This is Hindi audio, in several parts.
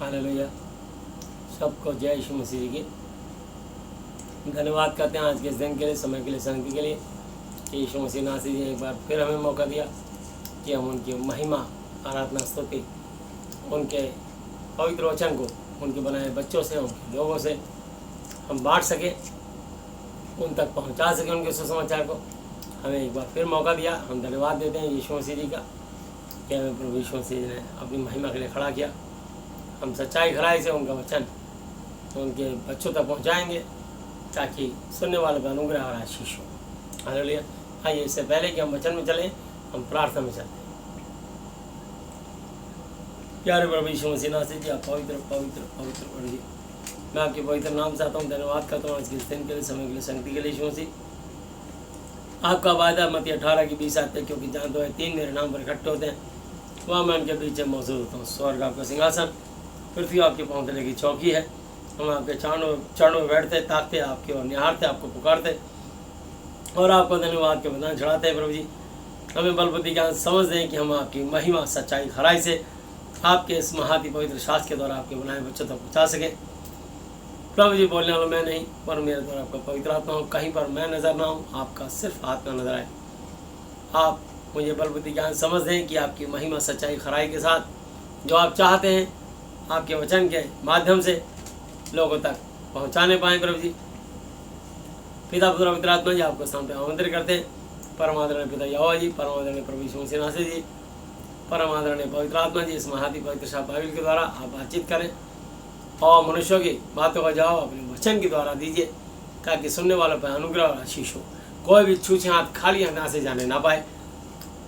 हालेलुया। सबको जय यीशु मसीह जी की। धन्यवाद करते हैं आज के इस दिन के लिए, समय के लिए, संगति के लिए कि यीशु मसीह नासरी जी ने एक बार फिर हमें मौका दिया कि हम उनकी महिमा, आराधना, स्तुति, उनके पवित्र वचन को उनके बनाए बच्चों से, उनके लोगों से हम बांट सके, उन तक पहुंचा सके उनके सुसमाचार को। हमें एक बार फिर मौका दिया। हम धन्यवाद देते हैं यीशु मसीह जी का कि हमें प्रभु यीशु मसीह जी ने अपनी महिमा के लिए खड़ा किया। हम सच्चाई खराई से उनका वचन उनके बच्चों तक पहुंचाएंगे ताकि सुनने वाले पर अनुग्रह और आशीष हो। हालेलुया। आइए, इससे पहले कि हम वचन में चलें, हम प्रार्थना में चलते हैं। प्यारे प्रभु यीशु मसीह नासरी जी, आप पवित्र पवित्र पवित्र प्रभु जी, मैं आपके पवित्र नाम से आता हूँ। धन्यवाद करता हूँ आज के इस दिन के लिए, समय के लिए, संगति के लिए। यीशु मसीह, आपका वायदा मत्ती 18 की 20 आते हैं, क्योंकि जहाँ दो है तीन मेरे नाम पर इकट्ठे होते हैं वहाँ मैं उनके बीच में मौजूद होता हूँ। स्वर्ग आपका सिंहासन, पृथ्वी आपके पाँव तले की चौकी है। हम आपके चरणों में बैठते, ताकते, आपके और निहारते, आपको पुकारते और आपको धन्यवाद के बधाई चढ़ाते हैं। प्रभु जी, हमें बल बुद्धि ज्ञान समझ दें कि हम आपकी महिमा, सच्चाई, खराई से आपके इस महाति पवित्र शास्त्र के द्वारा आपके बनाए बच्चों तक पहुँचा सकें। प्रभु जी, बोलने वाला मैं नहीं, पर मेरे द्वारा आपका पवित्र आत्मा हो। कहीं पर मैं नजर ना हूँ, आपका सिर्फ आत्मा नजर आए। आप मुझे बल बुद्धि ज्ञान समझ दें कि आपकी महिमा, सच्चाई, खराई के साथ जो आप चाहते हैं आपके वचन के माध्यम से लोगों तक पहुंचाने पाएँ। प्रभु जी, पिता, पुत्र, पवित्र आत्मा जी, आपको सामने आमंत्रित करते हैं। परम आदरणीय पिता यहोवा जी, परम आदरणीय प्रभु यीशु मसीह नासरी जी, परम आदरणीय पवित्र आत्मा जी, इस महाति पवित्र शाह बाइबल के द्वारा आप बातचीत करें और मनुष्यों की बातों का जवाब अपने वचन के द्वारा दीजिए, ताकि सुनने वालों पर अनुग्रह और आशीष हो। कोई भी छूछे हाथ, खाली हाथ से जाने ना पाए।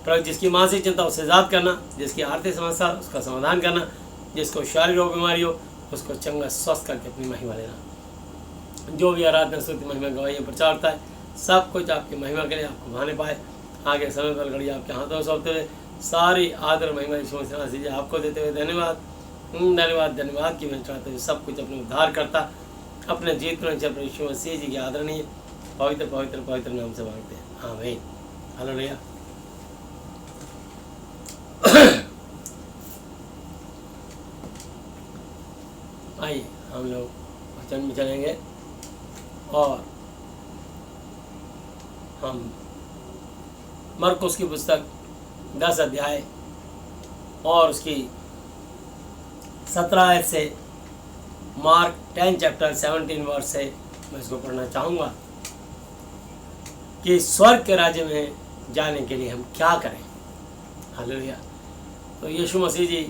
प्रभु, जिसकी मानसिक चिंता उससे आजाद करना, जिसकी आर्थिक समस्या उसका समाधान करना, जिसको शारीरिक रोग बीमारी हो उसको चंगा स्वस्थ करके अपनी महिमा लेना। जो भी आराधना, स्तुति, महिमा, गवाही, प्रचार होता है, सब कुछ आपकी महिमा के लिए आपको भाने पाए। आगे समय पर घड़ी आपके हाथों में सौंपते हुए सारी आदर महिमा यीशु मसीह नासरी जी आपको देते हुए धन्यवाद धन्यवाद धन्यवाद की मैं चाहते हुए सब कुछ अपने उद्धार करता अपने जीत में यीशु मसीह जी के आदरणीय पवित्र पवित्र पवित्र नाम से मांगते हैं, आमीन। हालेलुया। आइए, हम लोग वचन में चलेंगे और हम मरकुस की पुस्तक 10 अध्याय और उसकी 17 से मार्क 10 चैप्टर 17 वर्स से मैं इसको पढ़ना चाहूँगा कि स्वर्ग के राज्य में जाने के लिए हम क्या करें। हालेलुया। तो यीशु मसीह जी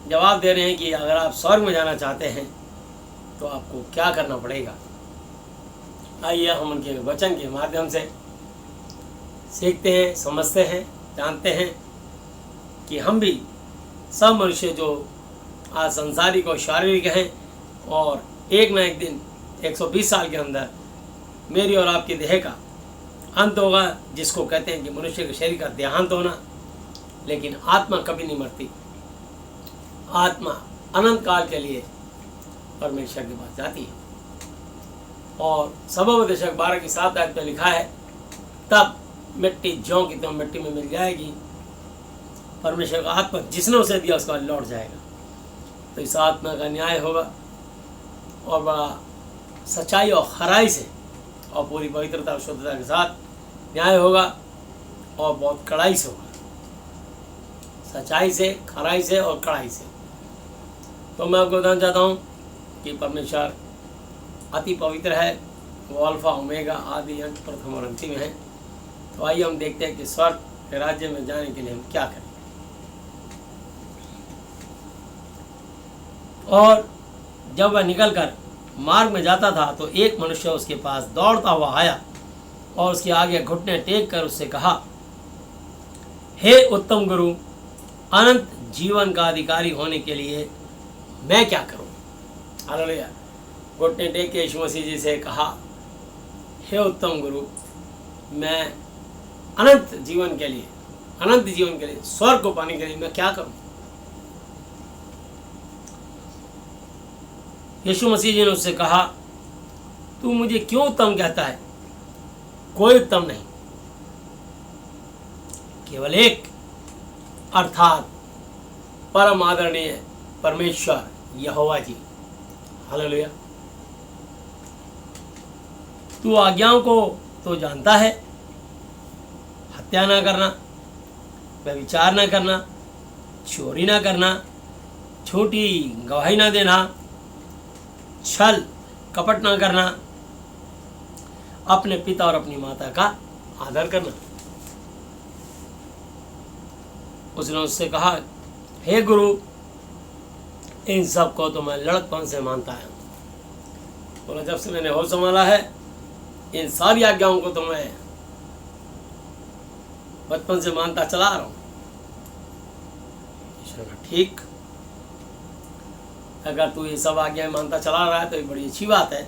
जवाब दे रहे हैं कि अगर आप स्वर्ग में जाना चाहते हैं तो आपको क्या करना पड़ेगा। आइए, हम उनके वचन के माध्यम से सीखते हैं, समझते हैं, जानते हैं कि हम भी सब मनुष्य जो आज संसारिक और शारीरिक हैं और एक ना एक दिन 120 साल के अंदर मेरी और आपकी देह का अंत होगा, जिसको कहते हैं कि मनुष्य के शरीर का देहांत होना। लेकिन आत्मा कभी नहीं मरती। आत्मा अनंत काल के लिए परमेश्वर के पास जाती है। और सबोपदेशक 12 की 7 आयत में लिखा है, तब मिट्टी ज्यों की त्यों मिट्टी में मिल जाएगी, परमेश्वर का आत्मा जिसने उसे दिया उसका लौट जाएगा। तो इस आत्मा का न्याय होगा और बड़ा सच्चाई और खराई से और पूरी पवित्रता और शुद्धता के साथ न्याय होगा और बहुत कड़ाई से होगा, सच्चाई से, खराई से और कड़ाई से। तो मैं आपको बताना चाहता हूँ कि परमेश्वर अति पवित्र है, वो अल्फा ओमेगा, आदि अंत, प्रथम और अंतिम है। तो आइए हम देखते हैं कि स्वर्ग के राज्य में जाने के लिए हम क्या करें। और जब वह निकलकर मार्ग में जाता था तो एक मनुष्य उसके पास दौड़ता हुआ आया और उसके आगे घुटने टेक कर उससे कहा, हे उत्तम गुरु, अनंत जीवन का अधिकारी होने के लिए मैं क्या करूं। हालेलुया। घुटने टेक के यीशु मसीह जी से कहा, हे उत्तम गुरु, मैं अनंत जीवन के लिए, स्वर्ग को पाने के लिए मैं क्या करूं। यीशु मसीह जी ने उससे कहा, तू मुझे क्यों उत्तम कहता है? कोई उत्तम नहीं, केवल एक, अर्थात परम आदरणीय परमेश्वर यहोवा जी। हालेलुया। तू आज्ञाओं को तो जानता है, हत्या ना करना, व्यभिचार ना करना, चोरी ना करना, झूठी गवाही ना देना, छल कपट ना करना, अपने पिता और अपनी माता का आदर करना। उसने उससे कहा, हे गुरु, इन सब को तो मैं लड़कपन से मानता हूँ। बोला, जब से मैंने होश संभाला है इन सारी आज्ञाओं को तो मैं बचपन से मानता चला रहा हूँ। ठीक, अगर तू ये सब आज्ञाएं मानता चला रहा है तो ये बड़ी अच्छी बात है,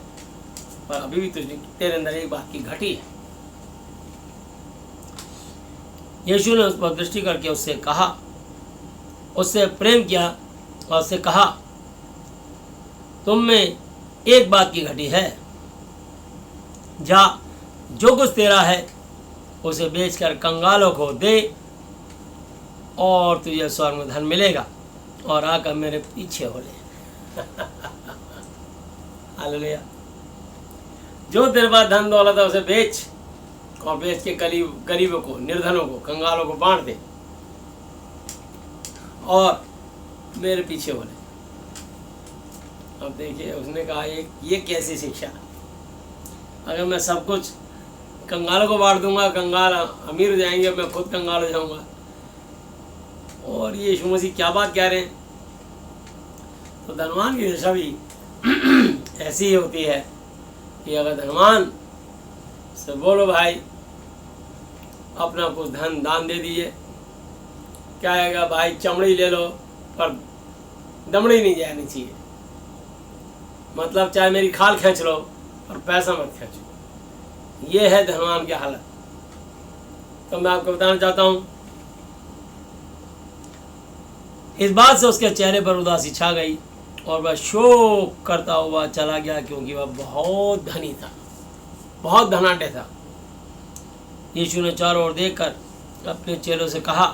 पर अभी भी तुझे तेरे अंदर एक बात की घटी है। यीशु ने उस पर दृष्टि करके उससे कहा, उससे प्रेम किया और उससे कहा, तुम में एक बात की घटी है, जा जो कुछ तेरा है उसे बेचकर कंगालों को दे और तुझे स्वर्ग में धन मिलेगा, और आकर मेरे पीछे हो ले। हालेलुया। जो तेरे पास धन दौलत है उसे बेच, और बेच के गरीबों को, निर्धनों को, कंगालों को बांट दे और मेरे पीछे हो ले। अब देखिए, उसने कहा ये कैसी शिक्षा। अगर मैं सब कुछ कंगालों को बांट दूंगा, कंगाल अमीर हो जाएंगे, मैं खुद कंगाल हो जाऊंगा। और ये यीशु मसीह क्या बात कह रहे हैं। तो धनवान की दशा भी ऐसी ही होती है कि अगर धनवान से बोलो, भाई अपना कुछ धन दान दे दीजिए, क्या आएगा, भाई चमड़ी ले लो पर दमड़ी नहीं जानी चाहिए, मतलब चाहे मेरी खाल खींच लो और पैसा मत खींचो। ये है धनवान की हालत। तो मैं आपको बताना चाहता हूँ, इस बात से उसके चेहरे पर उदासी छा गई और वह शोक करता हुआ चला गया, क्योंकि वह बहुत धनी था, बहुत धनाढ्य था। यीशु ने चारों ओर देखकर अपने चेलों से कहा,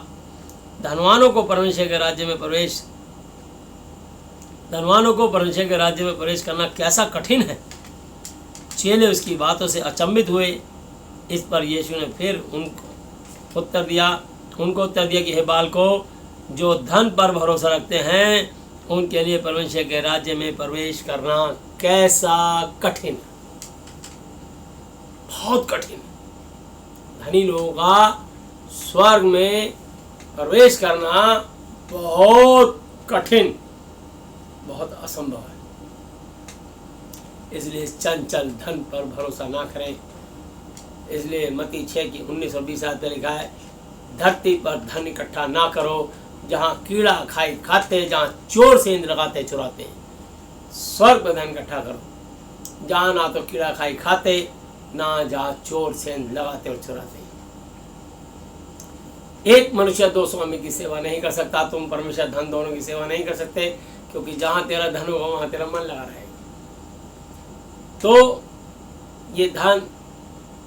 धनवानों को परमेश्वर के राज्य में प्रवेश करना कैसा कठिन है। चेले उसकी बातों से अचंभित हुए। इस पर यीशु ने फिर उनको उत्तर दिया कि हे बालकों, जो धन पर भरोसा रखते हैं उनके लिए परमेश्वर के राज्य में प्रवेश करना कैसा कठिन, बहुत कठिन। धनी लोगों का स्वर्ग में प्रवेश करना बहुत कठिन, बहुत असंभव है। इसलिए चंचल धन पर भरोसा ना करें। इसलिए मत्ती 6:19-20 पे लिखा है, धरती पर धन इकट्ठा ना करो जहाँ कीड़ा खाते, जहाँ चोर से लगाते चुराते हैं। स्वर्ग में धन इकट्ठा करो जहाँ ना तो कीड़ा खाते, ना जहाँ चोर से लगाते और चुराते हैं। एक मनुष्य दो स्वामी की सेवा नहीं कर सकता। तुम परमेश्वर धन दोनों की सेवा नहीं कर सकते, क्योंकि जहाँ तेरा धन होगा वहाँ तेरा मन लगा रहेगा। तो ये धन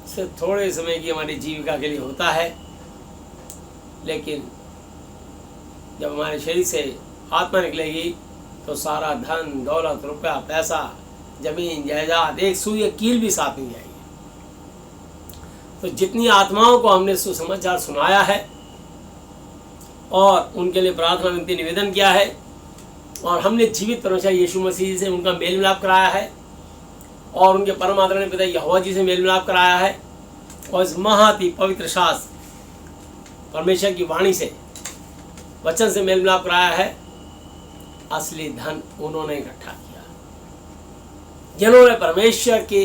सिर्फ थोड़े समय की हमारी जीविका के लिए होता है, लेकिन जब हमारे शरीर से आत्मा निकलेगी तो सारा धन दौलत, रुपया, पैसा, जमीन जायदाद, एक सुई एक कील भी साथ नहीं जाएगी। तो जितनी आत्माओं को हमने सुसमाचार सुनाया है और उनके लिए प्रार्थना विनती निवेदन किया है, और हमने जीवित परमेश्वर यीशु मसीह से उनका मेल मिलाप कराया है, और उनके परम आदरणीय पिता यहोवा जी से मेल मिलाप कराया है, और इस महाति पवित्र शास्त्र परमेश्वर की वाणी से, वचन से मेल मिलाप कराया है, असली धन उन्होंने इकट्ठा किया जिन्होंने परमेश्वर के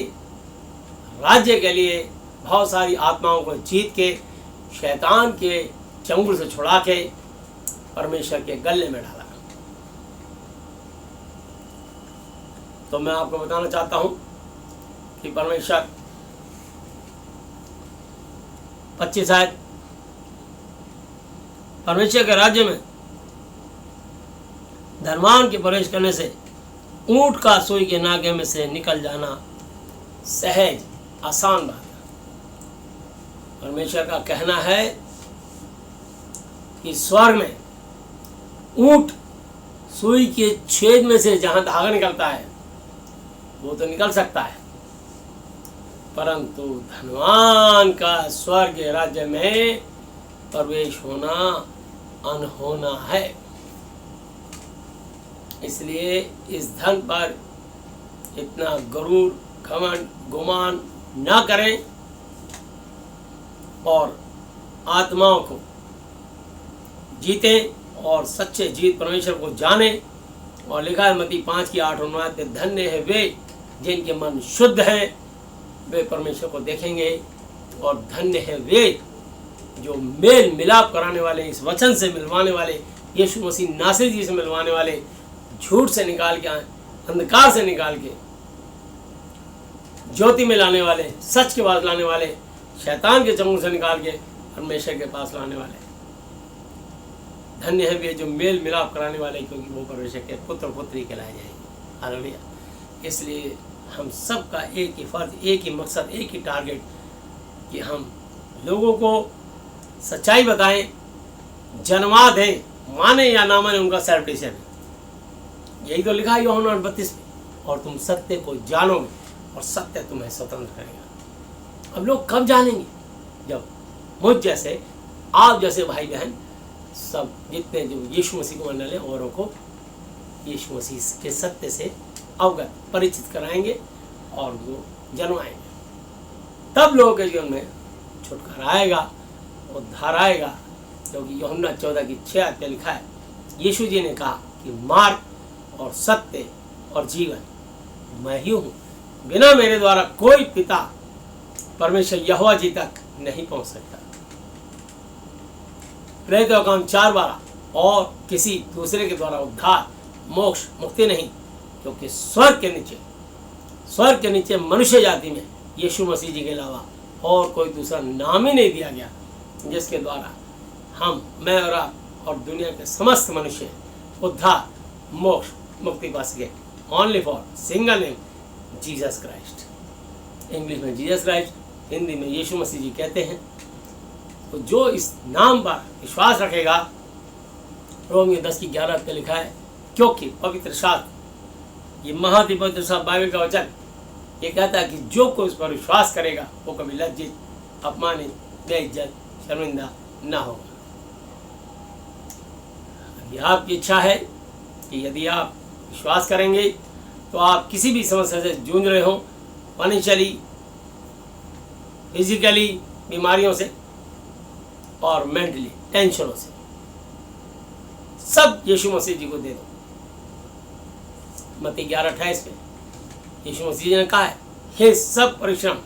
राज्य के लिए बहुत सारी आत्माओं को जीत के, शैतान के चंगुल से छुड़ा के परमेश्वर के गले में डाला। तो मैं आपको बताना चाहता हूं कि परमेश्वर 25 आयत, परमेश्वर के राज्य में धनवान के प्रवेश करने से ऊंट का सुई के नागे में से निकल जाना सहज आसान बात है। परमेश्वर का कहना है कि स्वर्ग में ऊंट सुई के छेद में से जहां धागा निकलता है वो तो निकल सकता है, परंतु धनवान का स्वर्ग राज्य में प्रवेश होना अनहोना है। इसलिए इस धन पर इतना गरूर, घमंड, गुमान ना करें और आत्माओं को जीतें और सच्चे जीत परमेश्वर को जाने। और लिखा है मत्ती 5:8-9, धन्य है वे जिनके मन शुद्ध हैं, वे परमेश्वर को देखेंगे। और धन्य है वे जो मेल मिलाप कराने वाले, इस वचन से मिलवाने वाले, यीशु मसीह नासरी जी से मिलवाने वाले, झूठ से निकाल के, अंधकार से निकाल के ज्योति में लाने वाले, सच के पास लाने वाले, शैतान के चंगुल से निकाल के परमेश्वर के पास लाने वाले। धन्य है वे जो मेल मिलाप कराने वाले, क्योंकि वो परमेश्वर के पुत्र पुत्री कहलाए जाएंगे। हालेलुया। इसलिए हम सबका एक ही फर्ज, एक ही मकसद, एक ही टारगेट कि हम लोगों को सच्चाई बताएं, जन्मा दें, माने या ना माने उनका सेल्फ डिसीजन है। यही तो लिखा है यूहन्ना 32 में, और तुम सत्य को जानोगे और सत्य तुम्हें स्वतंत्र करेगा। अब लोग कब जानेंगे? जब मुझ जैसे, आप जैसे भाई बहन सब जितने जो यीशु मसीह को मानने वाले औरों को यीशु मसीह के सत्य से अवगत, परिचित कराएंगे और वो जन्माएंगे। तब लोगों के जीवन में छुटकारा आएगा, उद्धार आएगा। क्योंकि यूहन्ना 14:6 पे लिखा है, यीशु जी ने कहा कि मार्ग और सत्य और जीवन मैं ही हूँ, बिना मेरे द्वारा कोई पिता परमेश्वर यहोवा जी तक नहीं पहुंच सकता। प्रेरितों का काम 4:12, और किसी दूसरे के द्वारा उद्धार, मोक्ष, मुक्ति नहीं, क्योंकि स्वर्ग के नीचे मनुष्य जाति में यीशु मसीह जी के अलावा और कोई दूसरा नाम ही नहीं दिया गया जिसके द्वारा हम, मैं और आप और दुनिया के समस्त मनुष्य उद्धार, मोक्ष, मुक्ति पा सके। Only for single name, Jesus Christ. English में जीसस क्राइस्ट, हिंदी में यीशु मसीह जी कहते हैं। तो जो इस नाम पर विश्वास रखेगा, रोमियो 10:11 पे लिखा है, क्योंकि पवित्र शास्त्र, ये महाति पवित्र शास्त्र बाइबल का वचन, ये कहता है कि जो कोई उस पर विश्वास करेगा वो कभी लज्जित, अपमानित, बेइज्जत, शर्मिंदा ना होगा। अभी आपकी इच्छा है कि यदि आप विश्वास करेंगे तो आप किसी भी समस्या से जूझ रहे हो, फाइनेंशियली, फिजिकली बीमारियों से और मेंटली टेंशनों से, सब यीशु मसीह जी को दे दो। मत्ती 11:28 में यीशु मसीह जी ने कहा है, हे सब परिश्रम,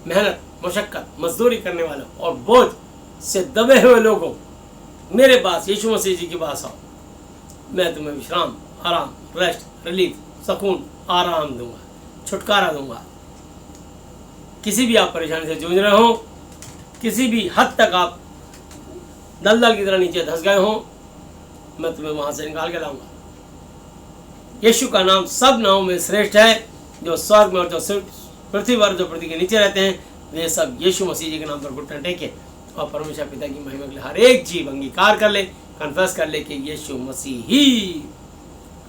मेहनत, मशक्कत, मजदूरी करने वालों और बोझ से दबे हुए लोगों, मेरे पास, यीशु मसीह जी के पास आओ, मैं तुम्हें विश्राम, आराम, रेस्ट, रिलीफ, सुकून, आराम दूंगा, छुटकारा दूंगा। किसी भी आप परेशानी से जूझ रहे हो, किसी भी हद तक आप दलदल की तरह नीचे धंस गए हो, मैं तुम्हें वहां से निकाल के लाऊंगा। यीशु का नाम सब नामों में श्रेष्ठ है। जो स्वर्ग में और जो पृथ्वी पर, जो पृथ्वी के नीचे रहते हैं, वे सब यीशु मसीह जी के नाम पर घुटने टेके और परमेश्वर पिता की महिमा के लिए हर एक जीव अंगीकार कर ले, कन्फेस कर ले कि यीशु मसीह ही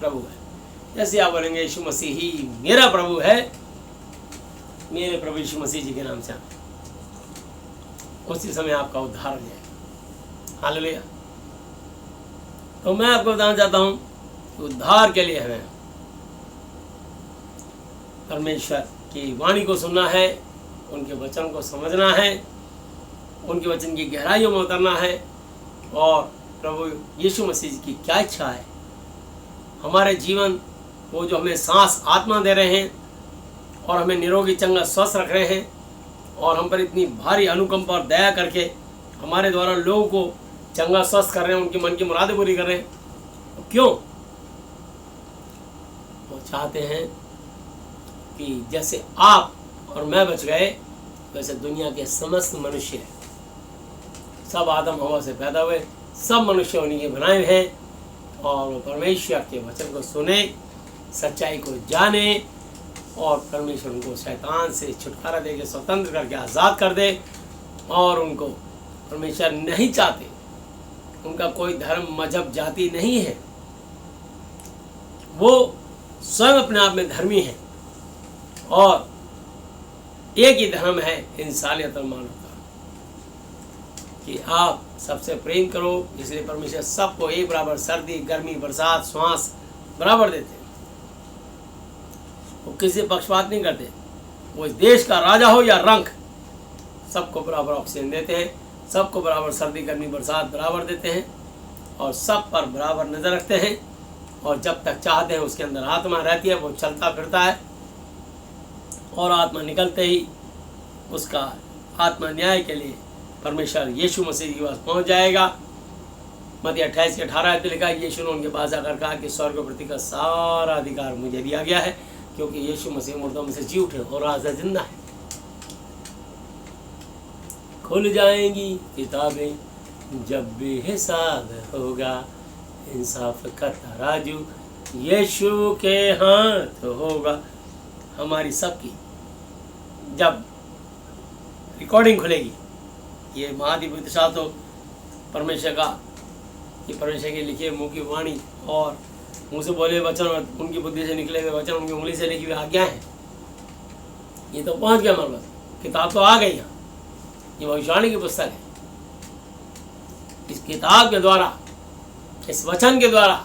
प्रभु है। जैसे आप बोलेंगे यीशु मसीह ही मेरा प्रभु है, मेरे प्रभु यीशु मसीह जी के नाम से, उसी समय आपका उद्धार हो जाएगा। हालेलुया। तो मैं आपको बताना चाहता हूं, उद्धार के लिए हमें परमेश्वर की वाणी को सुनना है, उनके वचन को समझना है, उनके वचन की गहराइयों में उतरना है और प्रभु यीशु मसीह जी की क्या इच्छा है हमारे जीवन, वो जो हमें सांस, आत्मा दे रहे हैं और हमें निरोगी, चंगा, स्वस्थ रख रहे हैं और हम पर इतनी भारी अनुकंपा और दया करके हमारे द्वारा लोगों को चंगा, स्वस्थ कर रहे हैं, उनके मन की मुरादें पूरी कर रहे हैं। तो क्यों? वो चाहते हैं कि जैसे आप और मैं बच गए, वैसे दुनिया के समस्त मनुष्य, सब आदम हवा से पैदा हुए, सब मनुष्य उन्हीं के बनाए हुए हैं और वो परमेश्वर के वचन को सुने, सच्चाई को जाने और परमेश्वर उनको शैतान से छुटकारा दे के स्वतंत्र करके आज़ाद कर दे। और उनको परमेश्वर नहीं चाहते, उनका कोई धर्म, मजहब, जाति नहीं है, वो स्वयं अपने आप में धर्मी है और एक ही धर्म है इंसानियत और मानवता, कि आप सबसे प्रेम करो। इसलिए परमेश्वर सबको एक बराबर सर्दी, गर्मी, बरसात, श्वास बराबर देते हैं। वो किसी पक्षपात नहीं करते। वो इस देश का राजा हो या रंक, सबको बराबर ऑक्सीजन देते हैं, सबको बराबर सर्दी, गर्मी, बरसात बराबर देते हैं और सब पर बराबर नज़र रखते हैं। और जब तक चाहते हैं उसके अंदर आत्मा रहती है, वो चलता फिरता है और आत्मा निकलते ही उसका आत्मा न्याय के लिए परमेश्वर यीशु मसीह के पास पहुंच जाएगा। मत्ती 28:18 पे लिखा है, यीशु ने उनके पास आकर कहा कि स्वर्ग और पृथ्वी का सारा अधिकार मुझे दिया गया है, क्योंकि यीशु मसीह मुर्दों में से जी उठे और आज जिंदा है। खुल जाएंगी किताबें जब भी हिसाब होगा, इंसाफ का तराजू यीशु के हाथ होगा। हमारी सबकी जब रिकॉर्डिंग खुलेगी, ये महाधिपति साहब तो परमेश्वर का, ये परमेश्वर के लिखे मुंह की वाणी और मुंह से बोले वचन और उनकी बुद्धि से निकले हुए वचन, उनकी उंगली से लिखी हुई आज्ञा है, ये तो पहुंच गया हमारे पास। किताब तो आ गई यहाँ, ये भविष्यवाणी की पुस्तक है। इस किताब के द्वारा, इस वचन के द्वारा,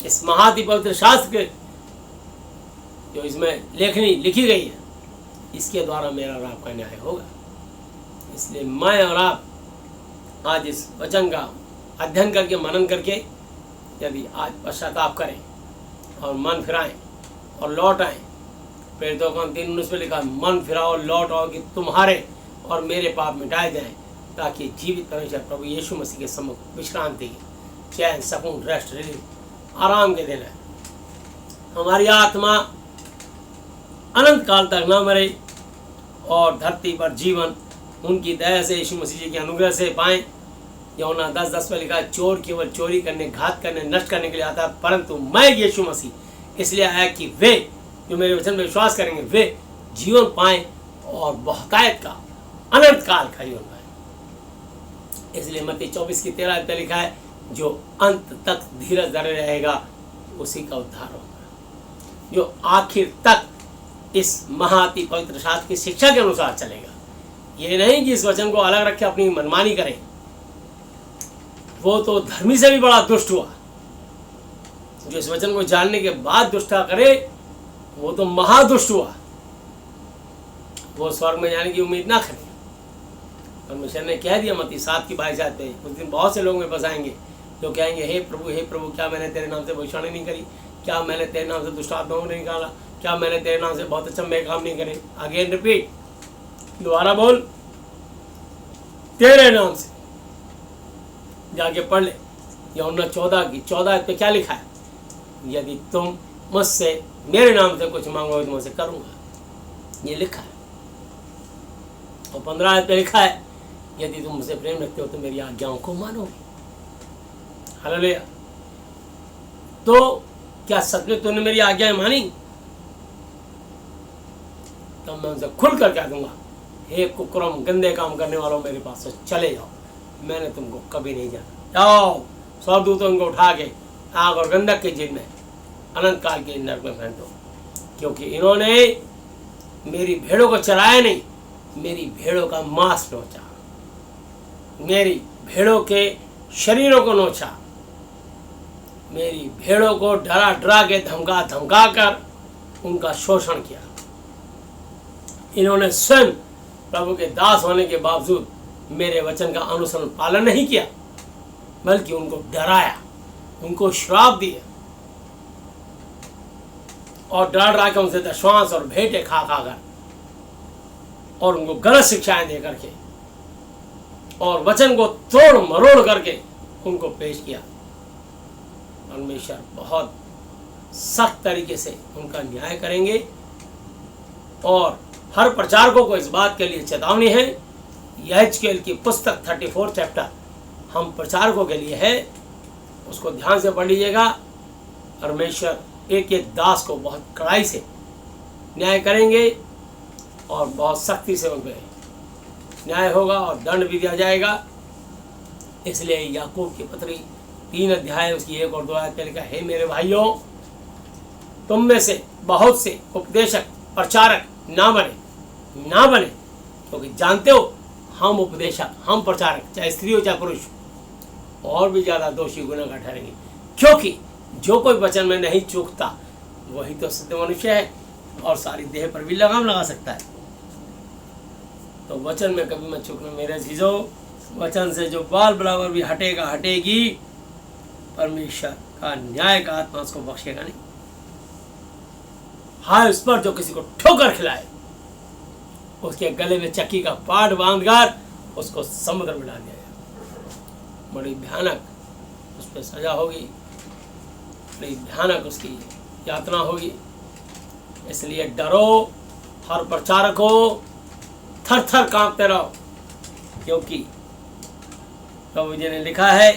इस महाधिपवित्र शास्त्र के जो इसमें लेखनी लिखी गई है, इसके द्वारा मेरा और आपका न्याय होगा। इसलिए मैं और आप आज इस वचन का अध्ययन करके, मनन करके, यदि आज पश्चाताप करें और मन फिराएं और लौट आएं, प्रेरितों का 3:19 पे लिखा, मन फिराओ लौट आओ कि तुम्हारे और मेरे पाप मिटाए जाएं, ताकि जीवित परमेश्वर प्रभु यीशु मसीह के सम्मुख विश्रांति, चैन, सुकून, रेस्ट, रिलीफ, आराम के दिन है। हमारी आत्मा अनंत काल तक न मरे और धरती पर जीवन उनकी दया से, यीशु मसीह जी के अनुग्रह से पाएं। यूहन्ना 10:10 में लिखा है, चोर केवल चोरी करने, घात करने, नष्ट करने के लिए आता है, परंतु मैं यीशु मसीह इसलिए आया कि वे जो मेरे वचन में विश्वास करेंगे वे जीवन पाएं और बहुतायत का, अनंत काल का जीवन पाएं। इसलिए मत्ती 24:13 पे लिखा है, जो अंत तक धीरज धरे रहेगा उसी का उद्धार होगा। जो आखिर तक इस महाअति पवित्र शास्त्र की शिक्षा के अनुसार चलेगा, ये नहीं कि इस वचन को अलग रख के अपनी मनमानी करें, वो तो धर्मी से भी बड़ा दुष्ट हुआ। जो इस वचन को जानने के बाद दुष्टा करे, वो तो महादुष्ट हुआ। वो स्वर्ग में जाने की उम्मीद ना करें। परमेश्वर ने कह दिया मत्ती 7:22 पे, उस दिन बहुत से लोग में बसाएंगे जो कहेंगे, हे प्रभु, क्या मैंने तेरे नाम से भविष्यवाणी नहीं करी? क्या मैंने तेरे नाम से दुष्ट आत्माओं को नहीं निकाला? क्या मैंने तेरे नाम से बहुत अचंभे काम नहीं करे? अगेन रिपीट, दोबारा बोल, तेरे नाम से। जाके पढ़ ले यूहन्ना 14 पे क्या लिखा है, यदि तुम मुझसे मेरे नाम से कुछ मांगोगे तो मुझसे करूंगा, ये लिखा है। और 15 पे लिखा है, यदि तुम मुझसे प्रेम रखते हो तो मेरी आज्ञाओं को मानोगे। हालेलुया। तो क्या सच में तूने मेरी आज्ञाएं मानी? तब मैं उनसे खुल कर कह दूंगा, हे कुकरम, गंदे काम करने वालों, मेरे पास से चले जाओ, मैंने तुमको कभी नहीं जाना। जाओ, स्वर्गदूतों को उठा के आग और गंधक के जिन में अनंत काल के नरक में फेंक दो, क्योंकि इन्होंने मेरी भेड़ों को चराया नहीं, मेरी भेड़ों का मांस नोचा, मेरी भेड़ों के शरीरों को नोचा, मेरी भेड़ों को डरा डरा के, धमका धमका कर उनका शोषण किया। इन्होंने स्वयं प्रभु के दास होने के बावजूद मेरे वचन का अनुसरण पालन नहीं किया, बल्कि उनको डराया, उनको श्राप दिए और डरा डरा के उनसे दशवांश और भेंटे खा कर और उनको गलत शिक्षाएं दे करके और वचन को तोड़ मरोड़ करके उनको पेश किया। परमेश्वर बहुत सख्त तरीके से उनका न्याय करेंगे। और हर प्रचारकों को इस बात के लिए चेतावनी है, यहेजकेल की पुस्तक 34 चैप्टर हम प्रचारकों के लिए है, उसको ध्यान से पढ़ लीजिएगा। परमेश्वर एक एक दास को बहुत कड़ाई से न्याय करेंगे और बहुत सख्ती से उन पर न्याय होगा और दंड भी दिया जाएगा। इसलिए याकूब की पत्री 3 अध्याय उसकी 1 और 2 आयत पे लिखा, हे मेरे भाइयों, तुम में से बहुत से उपदेशक प्रचारक ना बने, क्योंकि जानते हो हम उपदेशक, हम प्रचारक, चाहे स्त्री हो चाहे पुरुष, और भी ज़्यादा दोषी गुनहगार ठहरेंगे। क्योंकि जो कोई वचन में नहीं चूकता वही तो सिद्ध मनुष्य है और सारी देह पर भी लगाम लगा सकता है। तो वचन में कभी मत चूकना मेरे चीज़ों। वचन से जो बाल बराबर भी हटेगा, हटेगी, परमेश्वर का न्याय का आत्मा उसको बख्शेगा नहीं। हाँ, उस पर जो किसी को ठोकर खिलाए उसके गले में चक्की का पाट बांधकर उसको समुद्र में डाल दिया जाए। बड़ी भयानक उस पर सजा होगी, बड़ी भयानक उसकी यातना होगी। इसलिए डरो, हर प्रचारक हो, थर थर कांपते रहो, क्योंकि प्रभु जी ने लिखा है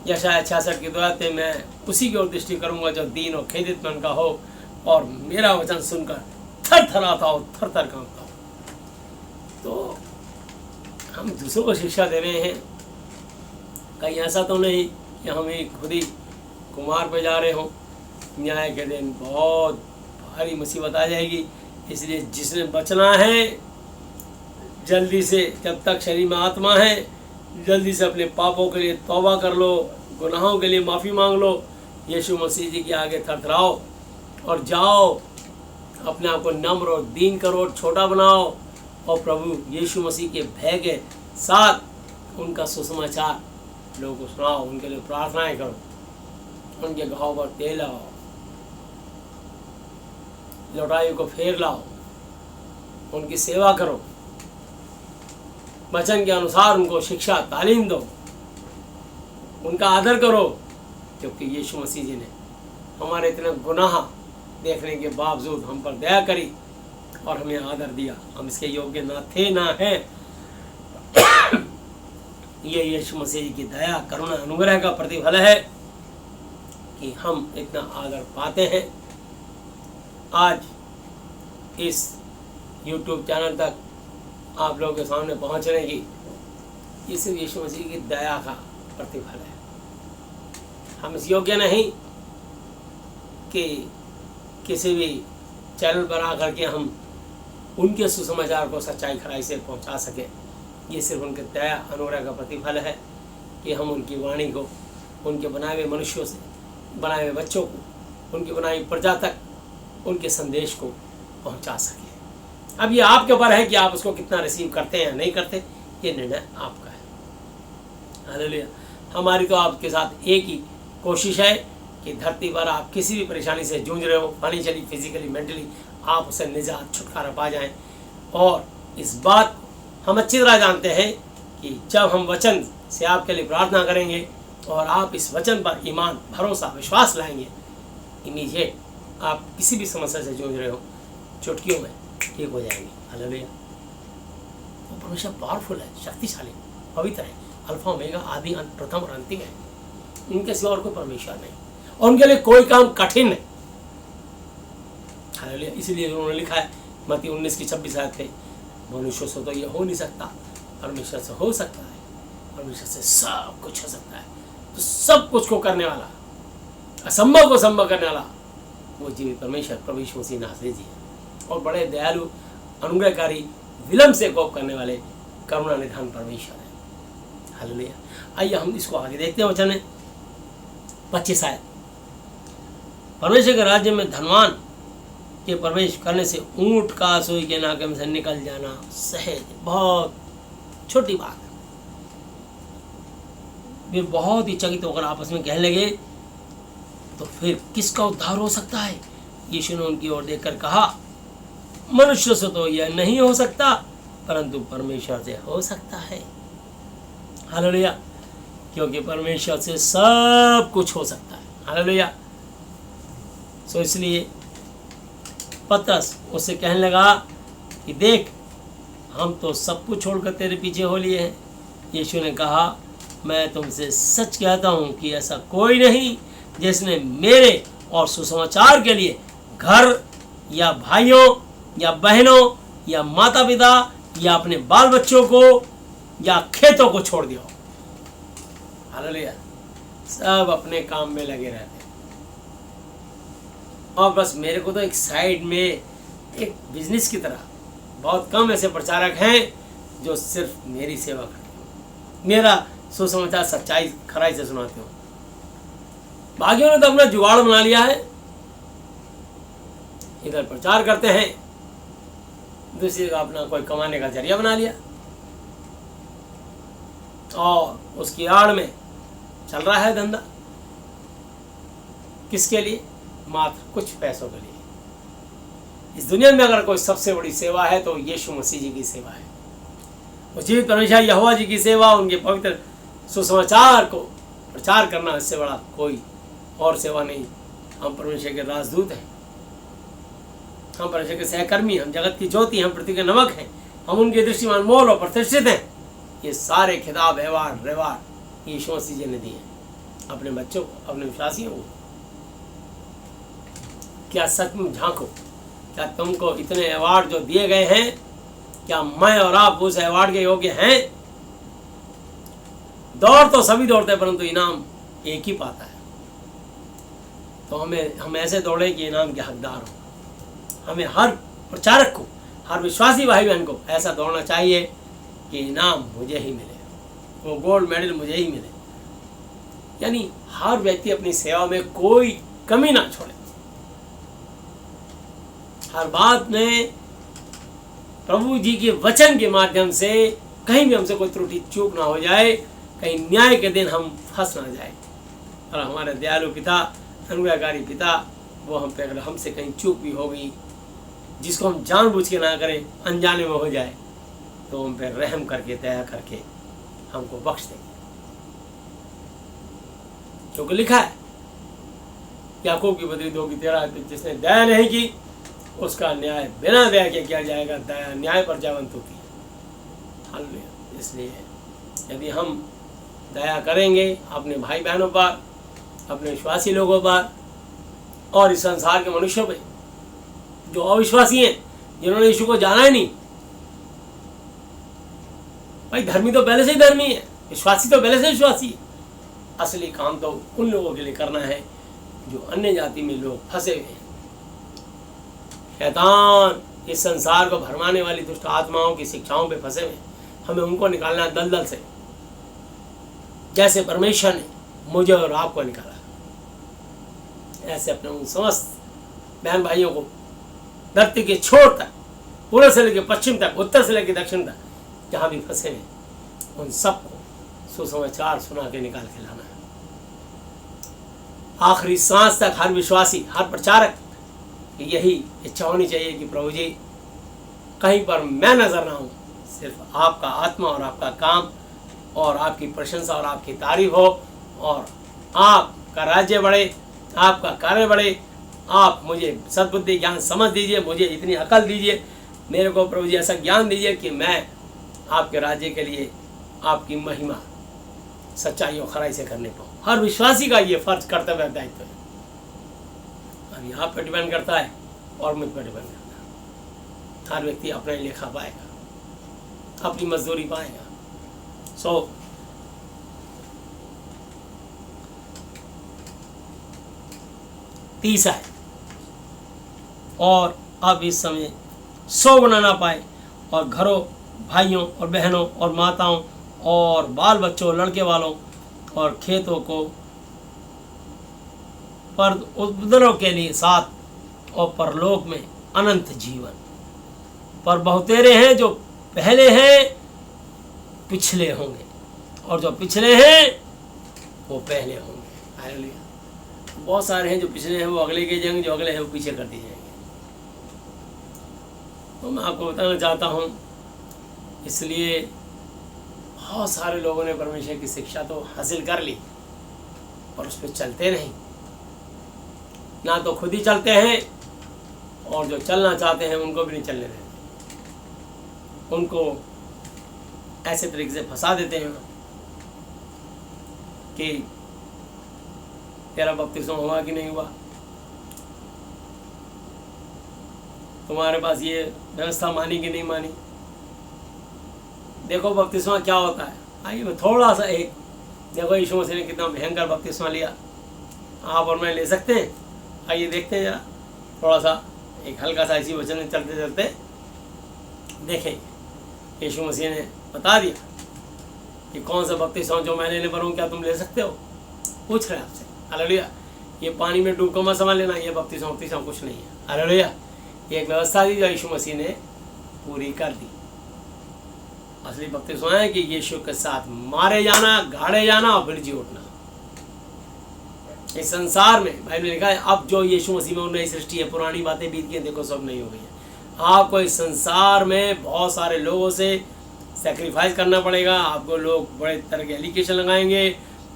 यशायाह 66 की दुआ पे, मैं उसी की ओर दृष्टि करूंगा जो दीन और खेदित मन का हो और मेरा वचन सुनकर थर थर आता हो, थर थर कांपता हो। तो हम दूसरों को शिक्षा दे रहे हैं, कहीं ऐसा तो नहीं कि हम ही खुद ही कुमार पे जा रहे हों। न्याय के दिन बहुत भारी मुसीबत आ जाएगी। इसलिए जिसने बचना है जल्दी से, जब तक शरीर में आत्मा है, जल्दी से अपने पापों के लिए तौबा कर लो, गुनाहों के लिए माफ़ी मांग लो, यीशु मसीह जी के आगे थरथराओ और जाओ, अपने आप को नम्र और दीन करो, छोटा बनाओ और प्रभु यीशु मसीह के भय के साथ उनका सुसमाचार लोगों को सुनाओ, उनके लिए प्रार्थनाएं करो, उनके घाव पर तेल लाओ, लौटाई को फेर लाओ, उनकी सेवा करो, वचन के अनुसार उनको शिक्षा तालीम दो, उनका आदर करो, क्योंकि यीशु मसीह जी ने हमारे इतने गुनाह देखने के बावजूद हम पर दया करी और हमें आदर दिया। हम इसके योग्य ना थे ना हैं। ये यीशु मसीह जी की दया, करुणा, अनुग्रह का प्रतिफल है कि हम इतना आदर पाते हैं। आज इस YouTube चैनल तक आप लोगों के सामने पहुंचने की, ये सिर्फ यीशु मसीह की दया का प्रतिफल है। हम इस योग्य नहीं कि किसी भी चैनल पर आकर के हम उनके सुसमाचार को सच्चाई खराई से पहुंचा सके। ये सिर्फ उनके दया अनुग्रह का प्रतिफल है कि हम उनकी वाणी को, उनके बनाए हुए मनुष्यों से, बनाए हुए बच्चों को, उनकी बनाई हुई प्रजा तक उनके संदेश को पहुंचा सके। अब ये आपके ऊपर है कि आप उसको कितना रिसीव करते हैं या नहीं करते, ये निर्णय आपका है। हालेलुया। हमारी तो आपके साथ एक ही कोशिश है कि धरती पर आप किसी भी परेशानी से जूझ रहे हो, फाइनेंशियली, फिजिकली, मेंटली, आप उसे निजात, छुटकारा पा जाएं। और इस बात हम अच्छी तरह जानते हैं कि जब हम वचन से आपके लिए प्रार्थना करेंगे और आप इस वचन पर ईमान, भरोसा, विश्वास लाएंगे, इमीडिएट आप किसी भी समस्या से जूझ रहे हो, चुटकियों में ठीक हो जाएंगे। हालेलुया। वो परमेश्वर पावरफुल है, शक्तिशाली, पवित्र है, अल्फा ओमेगा, आदि अंत, प्रथम और अंतिम है। इनके सिवा और कोई परमेश्वर नहीं और उनके लिए कोई काम कठिन नहीं। हालेलुया। इसलिए उन्होंने लिखा है मत्ती 19 की 26 आयत पे, मनुष्य से तो ये हो नहीं सकता, परमेश्वर से हो सकता है, परमेश्वर से सब कुछ हो सकता है। तो सब कुछ को करने वाला, असंभव को संभव करने वाला वो जीवित परमेश्वर प्रभु यीशु मसीह नासरी जी है। और बड़े दयालु, अनुग्रहकारी, विलंब से कोप करने वाले करुणा निधान परमेश्वर है। हालेलुया। आइए हम इसको आगे देखते हैं। वचन में 25 आयत, परमेश्वर के राज्य में धनवान के प्रवेश करने से ऊंट का सुई के नाके में से निकल जाना सहज, बहुत छोटी बात है। वे बहुत ही चकित होकर आपस में कहने लगे, तो फिर किसका उद्धार हो सकता है? यीशु ने उनकी ओर देखकर कहा, मनुष्य से तो यह नहीं हो सकता, परंतु परमेश्वर से हो सकता है। हालेलुया। क्योंकि परमेश्वर से सब कुछ हो सकता है। हालेलुया। सो इसलिए पतरस उससे कहने लगा कि देख, हम तो सब कुछ छोड़कर तेरे पीछे हो लिए हैं। यीशु ने कहा, मैं तुमसे सच कहता हूँ कि ऐसा कोई नहीं जिसने मेरे और सुसमाचार के लिए घर या भाइयों या बहनों या माता पिता या अपने बाल बच्चों को या खेतों को छोड़ दिया हो। हालेलुया। सब अपने काम में लगे रहते हैं। और बस मेरे को तो एक साइड में एक बिजनेस की तरह बहुत कम ऐसे प्रचारक हैं जो सिर्फ मेरी सेवा करते हो, मेरा सुसमाचार सच्चाई खराई से सुनाते हो। बाकियों ने तो अपना जुगाड़ बना लिया है, इधर प्रचार करते हैं, दूसरी का अपना कोई कमाने का जरिया बना लिया और उसकी आड़ में चल रहा है धंधा। किसके लिए? मात्र कुछ पैसों के लिए। इस दुनिया में अगर कोई सबसे बड़ी सेवा है तो यीशु मसीह जी की सेवा है, वो जीवित परमेश्वर यहोवा जी की सेवा, उनके पवित्र सुसमाचार को प्रचार करना, इससे बड़ा कोई और सेवा नहीं। हम परमेश्वर के राजदूत हैं, हम परमेश्वर के सहकर्मी, हम जगत की ज्योति, हम पृथ्वी के नमक हैं, हम उनके दृष्टिमान मोल और प्रतिष्ठित हैं। ये सारे खिताब व्यवहार यीशु मसीह जी ने दिए अपने बच्चों को, अपने विश्वासियों को। क्या सच में झांको, क्या तुमको इतने अवार्ड जो दिए गए हैं, क्या मैं और आप उस अवार्ड के योग्य हैं? दौड़ तो सभी दौड़ते हैं परंतु इनाम एक ही पाता है। तो हम ऐसे दौड़े कि इनाम के हकदार हो। हमें हर प्रचारक को, हर विश्वासी भाई बहन को ऐसा दौड़ना चाहिए कि इनाम मुझे ही मिले, वो गोल्ड मेडल मुझे ही मिले। यानी हर व्यक्ति अपनी सेवा में कोई कमी ना छोड़े, हर बात में प्रभु जी के वचन के माध्यम से कहीं भी हमसे कोई त्रुटि चूक ना हो जाए, कहीं न्याय के दिन हम फंस ना जाए। और हमारे दयालु पिता, अनुग्रहकारी पिता, वो हम पे अगर हमसे कहीं चूक भी हो गई, जिसको हम जानबूझ के ना करें, अनजाने में हो जाए, तो हम पे रहम करके, दया करके हमको बख्श देंगे। क्योंकि लिखा है याकूब की पत्री 2:13, जिसने दया नहीं की उसका न्याय बिना दया के किया जाएगा। दया न्याय पर जयवंत होती है। हालेलुया। इसलिए यदि हम दया करेंगे अपने भाई बहनों पर, अपने विश्वासी लोगों पर और इस संसार के मनुष्यों पे जो अविश्वासी हैं, जिन्होंने यीशु को जाना ही नहीं। भाई धर्मी तो पहले से ही धर्मी है, विश्वासी तो पहले से विश्वासी है। असली काम तो उन लोगों के लिए करना है जो अन्य जाति में लोग फंसे हुए हैं। शैतान इस संसार को भरमाने वाली दुष्ट आत्माओं की शिक्षाओं पे फंसे हुए, हमें उनको निकालना है दलदल से, जैसे परमेश्वर ने मुझे और आपको निकाला। ऐसे अपने उन समस्त बहन भाइयों को धरती के छोर तक, पूर्व से लेकर पश्चिम तक, उत्तर से लेकर दक्षिण तक, जहाँ भी फंसे हुए उन सबको सुसमाचार सुना के निकाल के लाना है। आखिरी सांस तक हर विश्वासी, हर प्रचारक यही इच्छा होनी चाहिए कि प्रभु जी कहीं पर मैं नजर ना हूँ, सिर्फ आपका आत्मा और आपका काम और आपकी प्रशंसा और आपकी तारीफ हो, और आपका राज्य बढ़े, आपका कार्य बढ़े। आप मुझे सद्बुद्धि ज्ञान समझ दीजिए, मुझे इतनी अकल दीजिए, मेरे को प्रभु जी ऐसा ज्ञान दीजिए कि मैं आपके राज्य के लिए आपकी महिमा सच्चाई और खराई से करने पाऊँ। हर विश्वासी का ये फर्ज, कर्तव्य, दायित्व है। अब यहाँ पर डिपेंड करता है और मुझ पर डिपेंड करता है। हर व्यक्ति अपने लिए खा पाएगा, अपनी मजदूरी पाएगा। सो तीसरा है, और अब इस समय 100 गुना ना पाए, और घरों, भाइयों और बहनों और माताओं और बाल बच्चों, लड़के वालों और खेतों को पर उपद्रव के लिए साथ, और परलोक में अनंत जीवन। पर बहुतेरे हैं जो पहले हैं पिछले होंगे, और जो पिछले हैं वो पहले होंगे। हालेलुया। बहुत सारे हैं जो पिछले हैं वो अगले के जाएंगे, जो अगले हैं वो पीछे कर दिए जाएंगे। तो मैं आपको बताना चाहता हूँ, इसलिए बहुत सारे लोगों ने परमेश्वर की शिक्षा तो हासिल कर ली और उस पर चलते नहीं, ना तो खुद ही चलते हैं, और जो चलना चाहते हैं उनको भी नहीं चलने देते, उनको ऐसे तरीके से फंसा देते हैं कि तेरा बपतिस्मा हुआ कि नहीं हुआ, तुम्हारे पास ये व्यवस्था मानी कि नहीं मानी, देखो बपतिस्मा क्या होता है। आइए मैं थोड़ा सा एक देखो यीशु मसीह ने कितना भयंकर बपतिस्मा लिया, आप और मैं ले सकते हैं। आइए देखते हैं जरा थोड़ा सा एक हल्का सा इसी वचन में चलते चलते देखें। यीशु मसीह ने बता दिया कि कौन सा बपतिस्मा जो मैं लेने पर हूँ क्या तुम ले सकते हो, पूछ रहे हैं आपसे। हालेलुया। ये पानी में डूब कर मत समझ लेना ये बपतिस्मा कुछ नहीं है। हालेलुया। ये एक व्यवस्था थी जो यीशु मसीह ने पूरी कर दी। असली बपतिस्मा है कि यीशु के साथ मारे जाना, गाड़े जाना और फिर जी उठना। इस संसार में बाइबल में लिखा है अब जो यीशु मसीह में नई सृष्टि है, पुरानी बातें बीत गई, देखो सब नहीं हो गई है। आपको इस संसार में बहुत सारे लोगों से सेक्रीफाइस करना पड़ेगा। आपको लोग बड़े तरह के एलिगेशन लगाएंगे,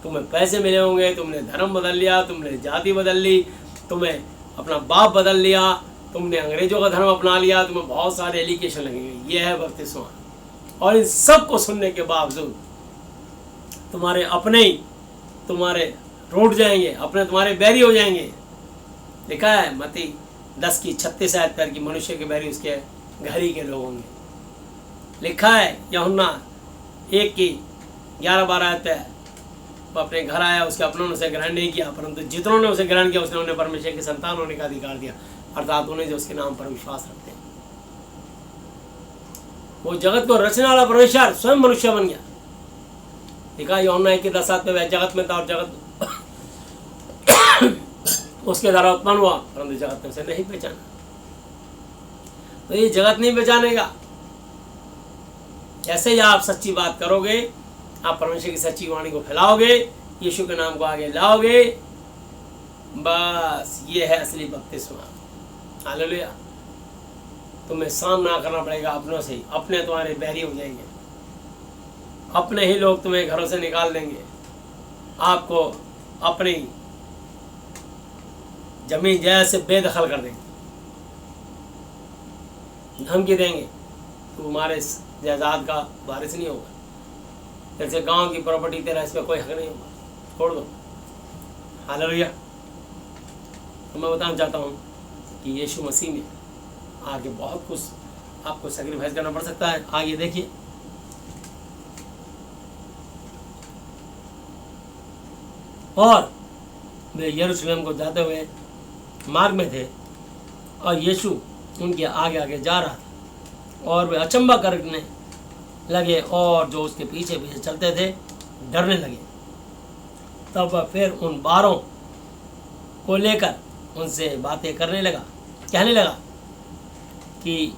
तुम्हें पैसे मिले होंगे, तुमने धर्म बदल लिया, तुमने जाति बदल ली, तुम्हें अपना बाप बदल लिया, तुमने अंग्रेजों का धर्म अपना लिया, तुम्हें बहुत सारे एलिगेशन लगेंगे। यह है बपतिस्मा। और इन सब को सुनने के बावजूद तुम्हारे अपने ही तुम्हारे रूठ जाएंगे, अपने तुम्हारे बैरी हो जाएंगे। लिखा है मत्ती 10:36 आयत पर कि मनुष्य के बैरी उसके घर ही के लोग होंगे। लिखा है यूहन्ना 1:11-12 आयत है, वो अपने घर आया, उसके अपनों ने उसे ग्रहण नहीं किया, परंतु जितनों ने उसे ग्रहण किया उसने उन्हें परमेश्वर के संतान होने का अधिकार दिया, अर्थात उन्हें जो उसके नाम पर विश्वास रखते हैं। वो जगत को रचने वाला परमेश्वर स्वयं मनुष्य बन गया। लिखा यूहन्ना 1:10 पे वह जगत में था और जगत उसके द्वारा उत्पन्न हुआ, परंतु जगत ने उसे नहीं पहचाना। तो ये जगत नहीं पहचानेगा। जैसे ही आप सच्ची बात करोगे, आप परमेश्वर की सच्ची वाणी को फैलाओगे, यीशु के नाम को आगे लाओगे, बस ये है असली बपतिस्मा। हालेलुया। तुम्हें सामना करना पड़ेगा अपनों से ही। अपने तुम्हारे बैरी हो जाएंगे, अपने ही लोग तुम्हें घरों से निकाल देंगे, आपको अपनी जमीन जायदाद से बेदखल कर देंगे, धमकी देंगे, तुम्हारे जायदाद का वारिस नहीं होगा। जैसे गांव की प्रॉपर्टी तेरा, इस पर कोई हक नहीं होगा, छोड़ दो। हालेलुया। तो मैं बताना चाहता हूँ कि यीशु मसीह में आगे बहुत कुछ आपको सैक्रिफाइस करना पड़ सकता है। आगे देखिए, और वे यरूशलेम को जाते हुए मार्ग में थे और यीशु उनके आगे आगे जा रहा था और वे अचंभा करने लगे और जो उसके पीछे पीछे चलते थे डरने लगे। तब वह फिर उन 12 को लेकर उनसे बातें करने लगा, कहने लगा कि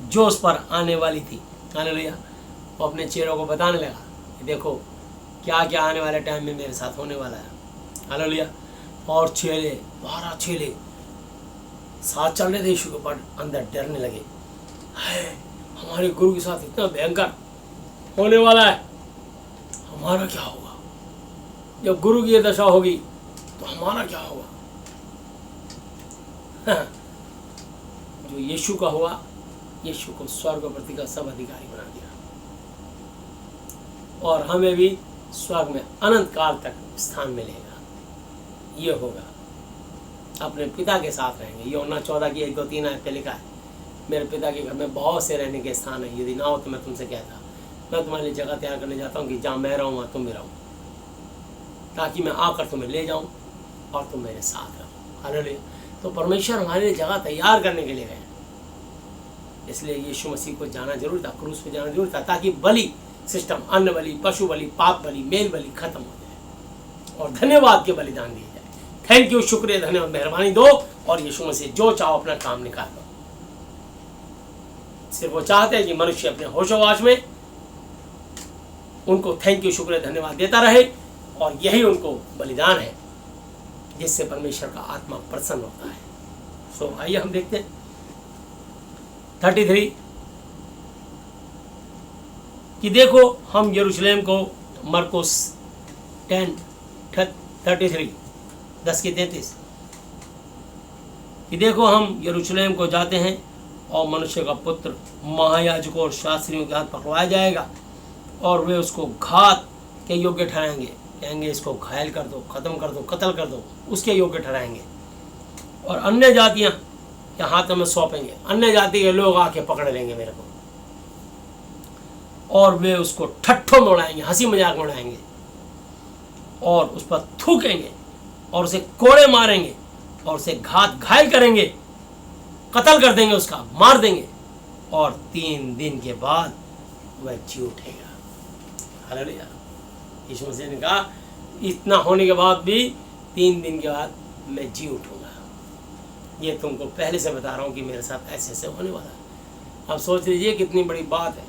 जो उस पर आने वाली थी। हालेलुया। वो अपने चेलों को बताने लगा कि देखो क्या क्या आने वाले टाइम में मेरे साथ होने वाला है। हालेलुया। और 12 चेले साथ चल रहे थे यीशु के ऊपर, अंदर डरने लगे, हमारे गुरु के साथ इतना भयंकर होने वाला है, हमारा क्या होगा? जब गुरु की ये दशा होगी तो हमारा क्या होगा? जो यीशु का हुआ, यीशु को स्वर्ग प्रति का सब अधिकारी बना दिया और हमें भी स्वर्ग में अनंत काल तक स्थान मिलेगा। ये होगा, अपने पिता के साथ रहेंगे। यूहन्ना 14:1-2-3 आयत पे लिखा है, मेरे पिता के घर में बहुत से रहने के स्थान है, यदि ना हो तो मैं तुमसे कहता, मैं तुम्हारे लिए जगह तैयार करने जाता हूँ कि जहाँ मैं रहूँ वहाँ तुम भी रहो, ताकि मैं आकर तुम्हें ले जाऊँ और तुम मेरे साथ रहो। हालेलुया। तो परमेश्वर हमारे लिए जगह तैयार करने के लिए गए, इसलिए यीशु मसीह को जाना जरूरी था, क्रूस पे जाना जरूरी था, ताकि बलि सिस्टम, अन्न बलि, पशु बलि, पाप बलि, मेल बलि खत्म हो जाए और धन्यवाद के बलिदान दिए जाए। थैंक यू, शुक्रिया, धन्यवाद, मेहरबानी दो और यीशु मसीह जो चाहो अपना काम निकाल दो। सिर्फ वो चाहते हैं कि मनुष्य अपने होशोवास में उनको थैंक यू, शुक्रिया, धन्यवाद देता रहे और यही उनको बलिदान है जिससे परमेश्वर का आत्मा प्रसन्न होता है। सो आइए हम देखते हैं 33 कि देखो हम यरूशलेम को, मरकुस 10:33 10:33 कि देखो हम यरूशलेम को जाते हैं और मनुष्य का पुत्र महायाजकों और शास्त्रियों के हाथ पकड़वाया जाएगा और वे उसको घात के योग्य ठहराएंगे, कहेंगे इसको घायल कर दो, खत्म कर दो, कत्ल कर दो, उसके योग्य ठहराएंगे और अन्य जातियां या हाथों में सौंपेंगे। अन्य जाति के लोग आके पकड़ लेंगे मेरे को और वे उसको ठट्ठों में उड़ाएंगे, हंसी मजाक में उड़ाएंगे और उस पर थूकेंगे और उसे कोड़े मारेंगे और उसे घायल करेंगे, कत्ल कर देंगे, उसका मार देंगे, और 3 दिन के बाद वह जी उठेगा। हालेलुया। यीशु मसीह ने कहा इतना होने के बाद भी 3 दिन के बाद मैं जी उठूंगा। ये तुमको पहले से बता रहा हूँ कि मेरे साथ ऐसे ऐसे होने वाला है। अब सोच लीजिए कितनी बड़ी बात है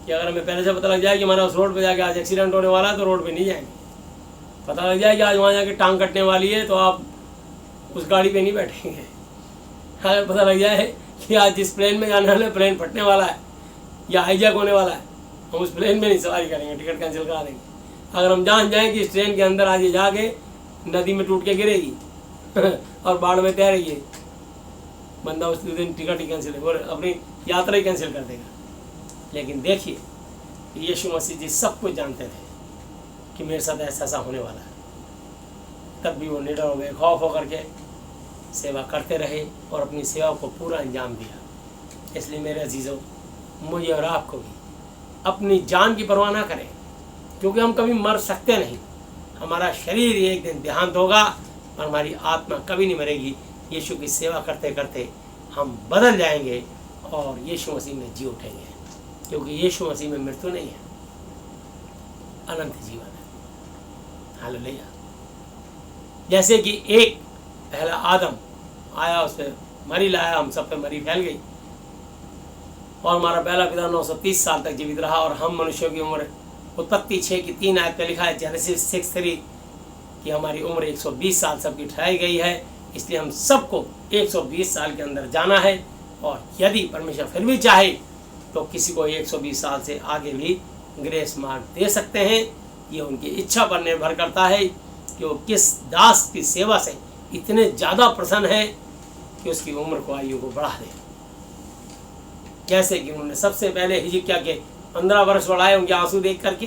कि अगर हमें पहले से पता लग जाए कि हमारा उस रोड पे जाके आज एक्सीडेंट होने वाला है तो रोड पे नहीं जाएंगे। पता लग जाए कि आज वहाँ जाके टांग कटने वाली है तो आप उस गाड़ी पे नहीं बैठेंगे। अगर पता लग जाए कि आज जिस प्लेन में जाने वाले प्लेन फटने वाला है या हाईजैक होने वाला है, हम उस प्लेन में नहीं सवारी करेंगे, टिकट कैंसिल करा देंगे। अगर हम जान जाएँ कि इस ट्रेन के अंदर आज जाके नदी में टूट के गिरेगी और बाढ़ में तैरेगी, बंदा उस दिन टिकट ही कैंसिल और अपनी यात्रा ही कैंसिल कर देगा। लेकिन देखिए यीशु मसीह जी सब कुछ जानते थे कि मेरे साथ ऐसा ऐसा होने वाला है, तब भी वो निडर हो गए, खौफ होकर के सेवा करते रहे और अपनी सेवा को पूरा अंजाम दिया। इसलिए मेरे अजीज़ों, मुझे और आपको भी अपनी जान की परवाह ना करें, क्योंकि हम कभी मर सकते नहीं। हमारा शरीर एक दिन देहांत होगा और हमारी आत्मा कभी नहीं मरेगी। यीशु की सेवा करते करते हम बदल जाएंगे और यीशु मसीह में जी उठेंगे, क्योंकि यीशु मसीह में मृत्यु नहीं है, अनंत जीवन है। हालेलुया। जैसे कि एक पहला आदम आया, उस पर मरी लाया, हम सब पे मरी फैल गई और हमारा पहला पिता 930 साल तक जीवित रहा, और हम मनुष्यों की उम्र उत्पत्ति 6 की 3 आयत पे लिखा है, जेनेसिस 6:3 कि हमारी उम्र 120 साल सबकी ठहराई गई है। इसलिए हम सबको 120 साल के अंदर जाना है, और यदि परमेश्वर फिर भी चाहे तो किसी को 120 साल से आगे भी ग्रेस मार्क दे सकते हैं। ये उनकी इच्छा पर निर्भर करता है कि वो किस दास की सेवा से इतने ज़्यादा प्रसन्न है कि उसकी उम्र को, आयु को बढ़ा दे। जैसे कि उन्होंने सबसे पहले हिजकिय्याह के 15 वर्ष बढ़ाए उनके आंसू देख करके,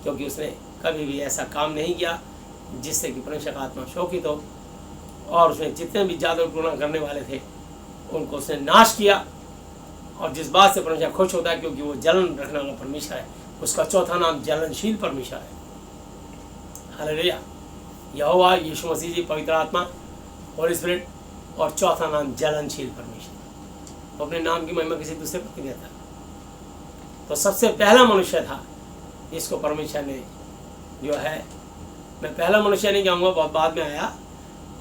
क्योंकि उसने कभी भी ऐसा काम नहीं किया जिससे कि परमेश्वर का आत्मा शोकित हो, और उसने जितने भी जादू टोना करने वाले थे उनको उसने नाश किया। और जिस बात से परमेश्वर खुश होता है, क्योंकि वो जलन रखने वाला परमेश्वर है, उसका चौथा नाम जलनशील परमेश्वर है। हालेलुया। यहोवा यीशु मसीह जी, पवित्र आत्मा, होली स्पिरिट, और चौथा नाम जलनशील परमेश्वर। वो अपने नाम की महिमा किसी दूसरे पर नहीं देता। तो सबसे पहला मनुष्य था जिसको परमेश्वर ने जो है, मैं पहला मनुष्य नहीं कहूँगा, बहुत बाद में आया,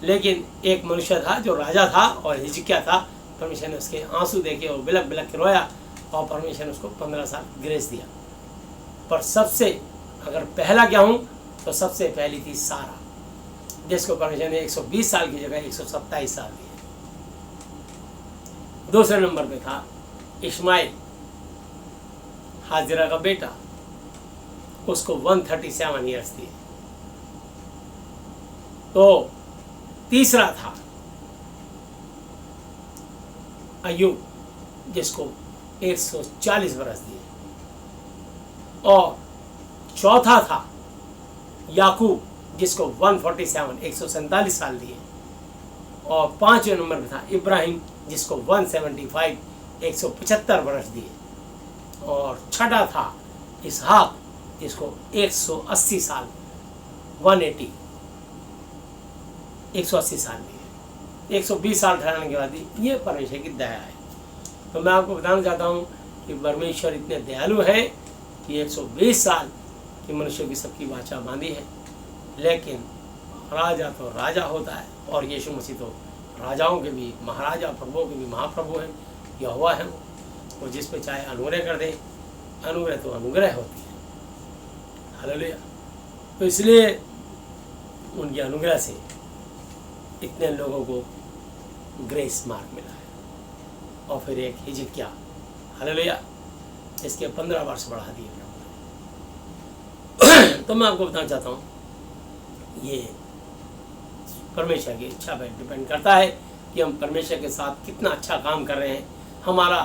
लेकिन एक मनुष्य था जो राजा था और हिजकिय्याह था। परमेश्वर ने उसके आंसू देखे और बिलक बिलक के रोया, और परमेश्वर ने उसको 15 साल ग्रेस दिया। पर सबसे अगर पहला क्या हूँ तो सबसे पहली थी सारा, जिसको परमेश्वर ने 120 साल की जगह 127 साल दिए। दूसरे नंबर पे था इस्माइल, हाजिरा का बेटा, उसको 137 ईयर्स दिए। तो तीसरा था अय्यूब, जिसको 140 वर्ष दिए। और चौथा था याकूब, जिसको 147 साल दिए। और 5वें नंबर पे था इब्राहिम, जिसको 175 175 वर्ष दिए। और छठा था इसहाक, जिसको 180 साल 180 साल दिए। 120 साल ठहराने के बाद ये परमेश्वर की दया है। तो मैं आपको बताना चाहता हूँ कि परमेश्वर इतने दयालु हैं कि 120 साल की मनुष्य की सबकी वाचा बांधी है। लेकिन राजा तो राजा होता है, और यीशु मसीह तो राजाओं के भी महाराजा, प्रभुओं के भी महाप्रभु हैं, यहोवा हैं। वो जिस पे चाहे अनुग्रह कर दे, अनुग्रह तो अनुग्रह होती है। हालेलुया। तो इसलिए उनके अनुग्रह से इतने लोगों को ग्रेस मार्क मिला है। और फिर एक हिजकिय्याह, हालेलुया, इसके 15 वर्ष बढ़ा दिए प्रभु ने। तो मैं आपको बताना चाहता हूँ, ये परमेश्वर की इच्छा पर डिपेंड करता है कि हम परमेश्वर के साथ कितना अच्छा काम कर रहे हैं, हमारा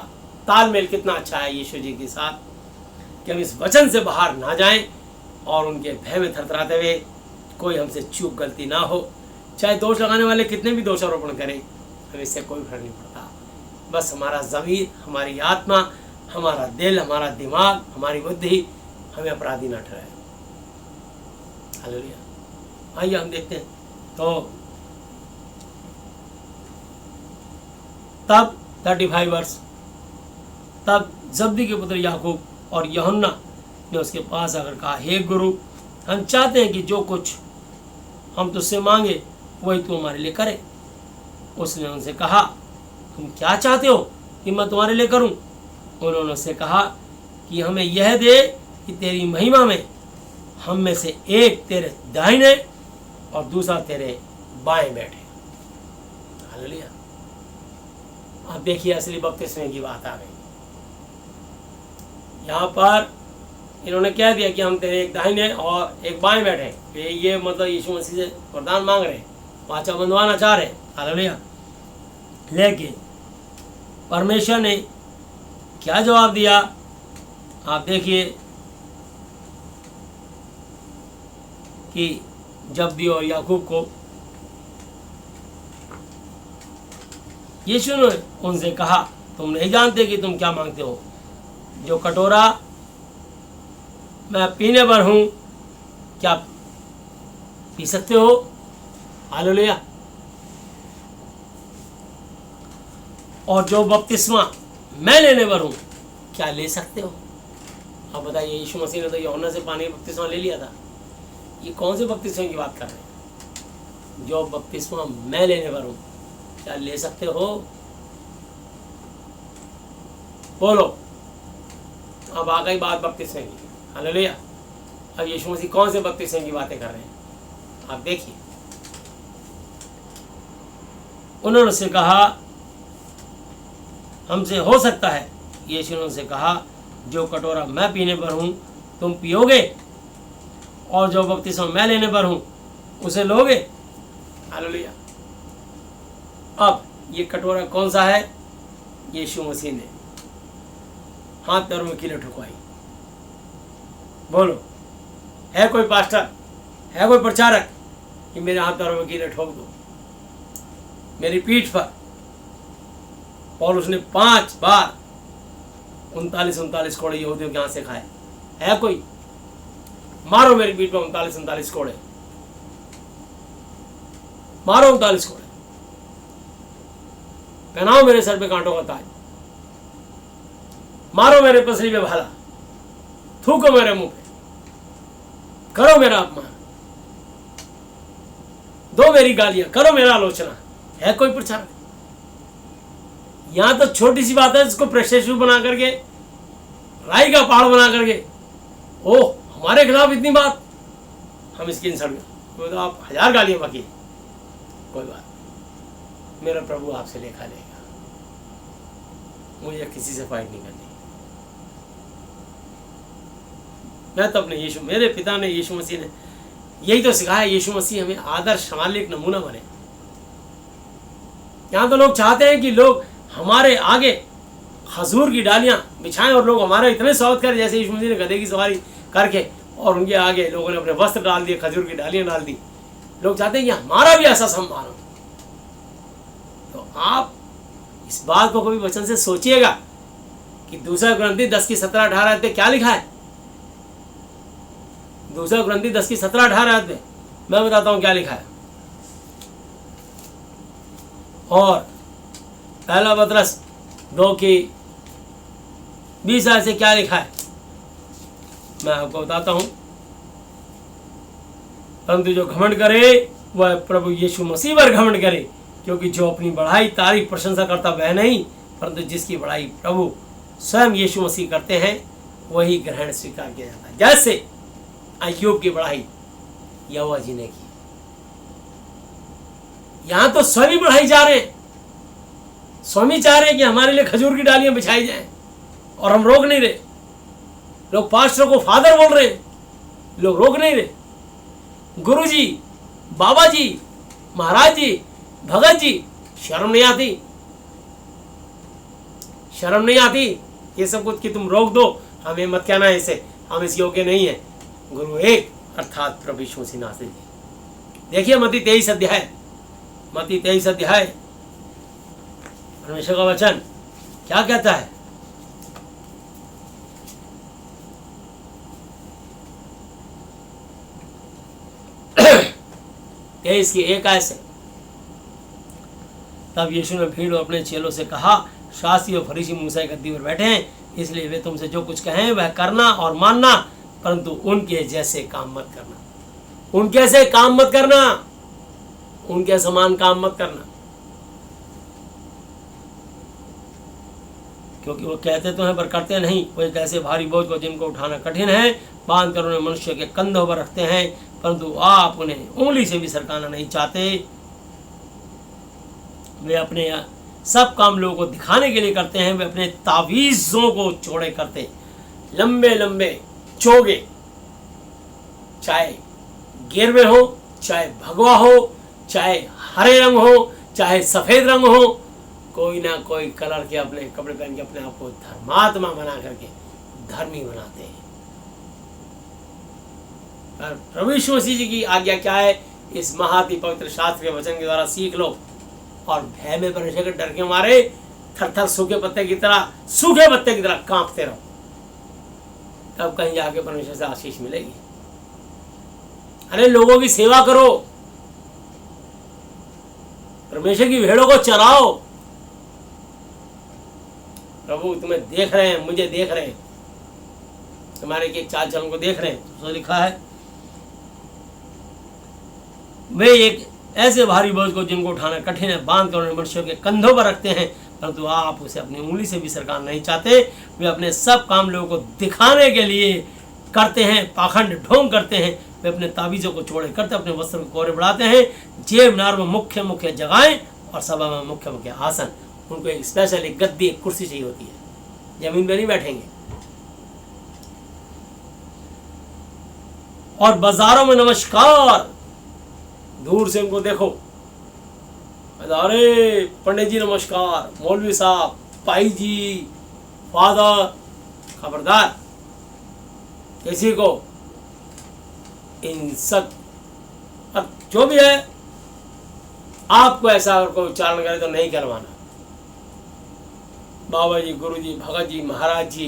तालमेल कितना अच्छा है यीशु जी के साथ, कि हम इस वचन से बाहर ना जाएं और उनके भय में थरथराते हुए कोई हमसे चूक गलती ना हो। चाहे दोष लगाने वाले कितने भी दोषारोपण करें, हमें इससे कोई फर्क नहीं पड़ता। बस हमारा ज़मीर, हमारी आत्मा, हमारा दिल, हमारा दिमाग, हमारी बुद्धि हमें अपराधी ना ठहराए। हालेलुया। आइए हम देखते हैं। तो तब 35 वर्ष तब जब्दी के पुत्र याकूब और यूहन्ना ने उसके पास आकर कहा, हे गुरु, हम चाहते हैं कि जो कुछ हम तुझसे मांगे वही तू हमारे लिए करे। उसने उनसे कहा, तुम क्या चाहते हो कि मैं तुम्हारे लिए करूं? उन्होंने उससे कहा कि हमें यह दे कि तेरी महिमा में हम में से एक तेरे दाहिने और दूसरा तेरे बाएं बैठे। हालेलुया। अब देखिए असली बपतिस्मे की बात आ गई। यहाँ पर इन्होंने कह दिया कि हम तेरे एक दाहिने और एक बाएं बैठे। ये मतलब यीशु मसीह से वरदान मांग रहे हैं, वाचा बंधवाना चाह रहे हैं। हालेलुया। लेकिन परमेश्वर ने क्या जवाब दिया आप देखिए कि जब्दी और याकूब को यीशु ने उनसे कहा, तुम नहीं जानते कि तुम क्या मांगते हो। जो कटोरा मैं पीने पर हूं, क्या पी सकते हो? हालेलुया। और जो बपतिस्मा मैं लेने पर हूं, क्या ले सकते हो? आप बताइए, यीशु मसीह ने तो यूहन्ना से पानी का बपतिस्मा ले लिया था। ये कौन से बपतिस्मे की बात कर रहे हैं? जो बपतिस्मा मैं लेने पर हूं, क्या ले सकते हो? बोलो। अब आ गई बात बपतिस्मे की। हालेलुया। अब यीशु मसीह कौन से बपतिस्मे की बातें कर रहे हैं आप देखिए। उन्होंने उससे कहा, हमसे हो सकता है। यीशु ने उनसे कहा, जो कटोरा मैं पीने पर हूं तुम पियोगे, और जो बपतिस्मा मैं लेने पर हूं उसे लोगे। हालेलुया। अब ये कटोरा कौन सा है? यीशु मसीह ने हाथ पैरों में कीलें ठुकवाई। बोलो, है कोई पास्टर, है कोई प्रचारक कि मेरे हाथ पैरों में कीलें ठोक दो? मेरी पीठ पर पौलुस ने 5 बार 39 कोड़े यहूदियों के हाथ से खाए। है कोई? मारो मेरी पीठ पर 39 कोड़े, मारो 39 कोड़े, पहनाओ मेरे सर पे कांटों का ताज, मारो मेरे पसली पे भाला, थूको मेरे मुंह पे, करो मेरा अपमान, दो मेरी गालियां, करो मेरा आलोचना। है कोई प्रचार? यहां तो छोटी सी बात है, इसको प्रेस्टेज बना करके, राई का पहाड़ बना करके, ओह हमारे खिलाफ इतनी बात, हम इसकी इंसल्ट में तो आप 1000 गालियां बाकी। कोई बात, मेरा प्रभु आपसे लेखा लेगा, मुझे किसी से फाइट नहीं करनी। मैं तो अपने यीशु, मेरे पिता ने, यीशु मसीह ने यही तो सिखाया। यीशु मसीह हमें आदर्श, हमारे लिए एक नमूना बने। यहाँ तो लोग चाहते हैं कि लोग हमारे आगे खजूर की डालियां बिछाएं और लोग हमारे इतने स्वागत करें, जैसे यीशु मसीह ने गधे की सवारी करके और उनके आगे लोगों ने अपने वस्त्र डाल दिए, खजूर की डालियां डाल दी। लोग चाहते हैं कि हमारा भी ऐसा सम्मान हो। तो आप इस बात को कभी वचन से सोचिएगा कि 2 कुरिन्थी 10:17-18 पे क्या लिखा है। 2 कुरिन्थी 10:17-18 पे मैं बताता हूं क्या लिखा है। और पहला पत्रस 2:20 से क्या लिखा है मैं आपको बताता हूं। परंतु जो घमंड करे वह प्रभु यीशु मसीह पर घमंड करे, क्योंकि जो अपनी बढ़ाई, तारीफ, प्रशंसा करता वह नहीं, परंतु जिसकी बढ़ाई प्रभु स्वयं यीशु मसीह करते हैं वही ग्रहण स्वीकार किया जाता है। जैसे अय्यूब की बढ़ाई यहोवा जी ने की। यहां तो स्वामी बढ़ाई जा रहे हैं, स्वामी चाह रहे हैं कि हमारे लिए खजूर की डालियां बिछाई जाएं और हम रोक नहीं रहे। लोग पास्टर को फादर बोल रहे हैं, लोग रोक नहीं रहे। गुरु जी, बाबा जी, महाराज जी, भगत जी, शर्म नहीं आती? शर्म नहीं आती ये सब कुछ कि तुम रोक दो, हमें मत कहना है इसे, हम इस योग्य नहीं है। गुरु एक अर्थात प्रभु यीशु मसीह नासरी जी। देखिए मत्ती 23 अध्याय, मत्ती 23 अध्याय परमेश्वर का वचन क्या कहता है। तेईस की 1 आयत से, तब यीशु ने भीड़ और अपने चेलों से कहा, शास्त्री और फरीसी मूसा की गद्दी पर बैठे हैं, इसलिए वे तुमसे जो कुछ कहें वह करना और मानना, परंतु उनके जैसे काम मत करना। उनके से काम मत करना, उनके समान काम मत करना, क्योंकि वो कहते तो हैं पर करते नहीं। वो एक ऐसे भारी बोझ को जिनको उठाना कठिन है बांध कर उन्हें मनुष्य के कंधों पर रखते हैं, परंतु आप उन्हें उंगली से भी सरकाना नहीं चाहते। वे अपने सब काम लोगों को दिखाने के लिए करते हैं। वे अपने तावीज़ों को चौड़े करते, लंबे लंबे चोगे, चाहे गिरवे हो, चाहे भगवा हो, चाहे हरे रंग हो, चाहे सफेद रंग हो, कोई ना कोई कलर के अपने कपड़े पहन के अपने आप को धर्मात्मा बना करके धर्मी बनाते हैं। पर प्रभु यीशु मसीह जी की आज्ञा क्या है? इस महाति पवित्र शास्त्र के वचन के द्वारा सीख लो और भय में परमेश्वर के डर के मारे थर थर सूखे पत्ते की तरह कांपते रहो, तब कहीं जाके परमेश्वर से आशीष मिलेगी। अरे लोगों की सेवा करो, परमेश्वर की भेड़ों को चराओ। प्रभु तुम्हें देख रहे हैं, मुझे देख रहे हैं, तुम्हारे के चाल चलन को देख रहे हैं। तो लिखा है, वे एक ऐसे भारी बोझ को जिनको उठाना कठिन है बांध कर उन्हें मनुष्यों के कंधों पर रखते हैं, परंतु आप उसे अपनी उंगली से भी सरकार नहीं चाहते। वे अपने सब काम लोगों को दिखाने के लिए करते हैं, पाखंड ढोंग करते हैं। वे अपने तावीज़ों को चौड़े करते, अपने वस्त्र को कोरे बढ़ाते हैं, जेब नार में मुख्य मुख्य जगहें और सभा में मुख्य मुख्य आसन। उनको एक स्पेशल एक गद्दी, एक कुर्सी चाहिए होती है, जमीन पे नहीं बैठेंगे। और बाजारों में नमस्कार, दूर से उनको देखो, अरे पंडित जी नमस्कार, मौलवी साहब, भाई जी, फादर, खबरदार किसी को इन सब, अब जो भी है आपको ऐसा अगर कोई उच्चारण करे तो नहीं करवाना। बाबा जी, गुरु जी, भगत जी, महाराज जी,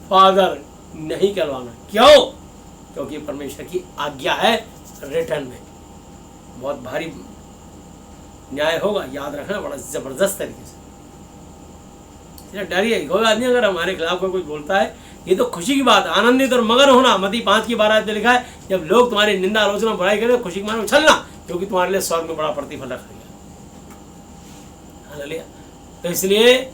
फादर नहीं करवाना। क्यों? क्योंकि परमेश्वर की आज्ञा है रिटर्न में। बहुत भारी न्याय होगा, याद रखना, बड़ा जबरदस्त तरीके से। डरिए, कोई आदमी अगर हमारे खिलाफ कोई कुछ बोलता है, ये तो खुशी की बात, आनंदित और मगन होना। मत्ती 5:12 में लिखा है, जब लोग तुम्हारी निंदा आलोचना बुराई करें, खुशी के मारे उछलना, क्योंकि तुम्हारे लिए स्वर्ग में बड़ा प्रतिफल रखा गया। हालेलुया। तो इसलिए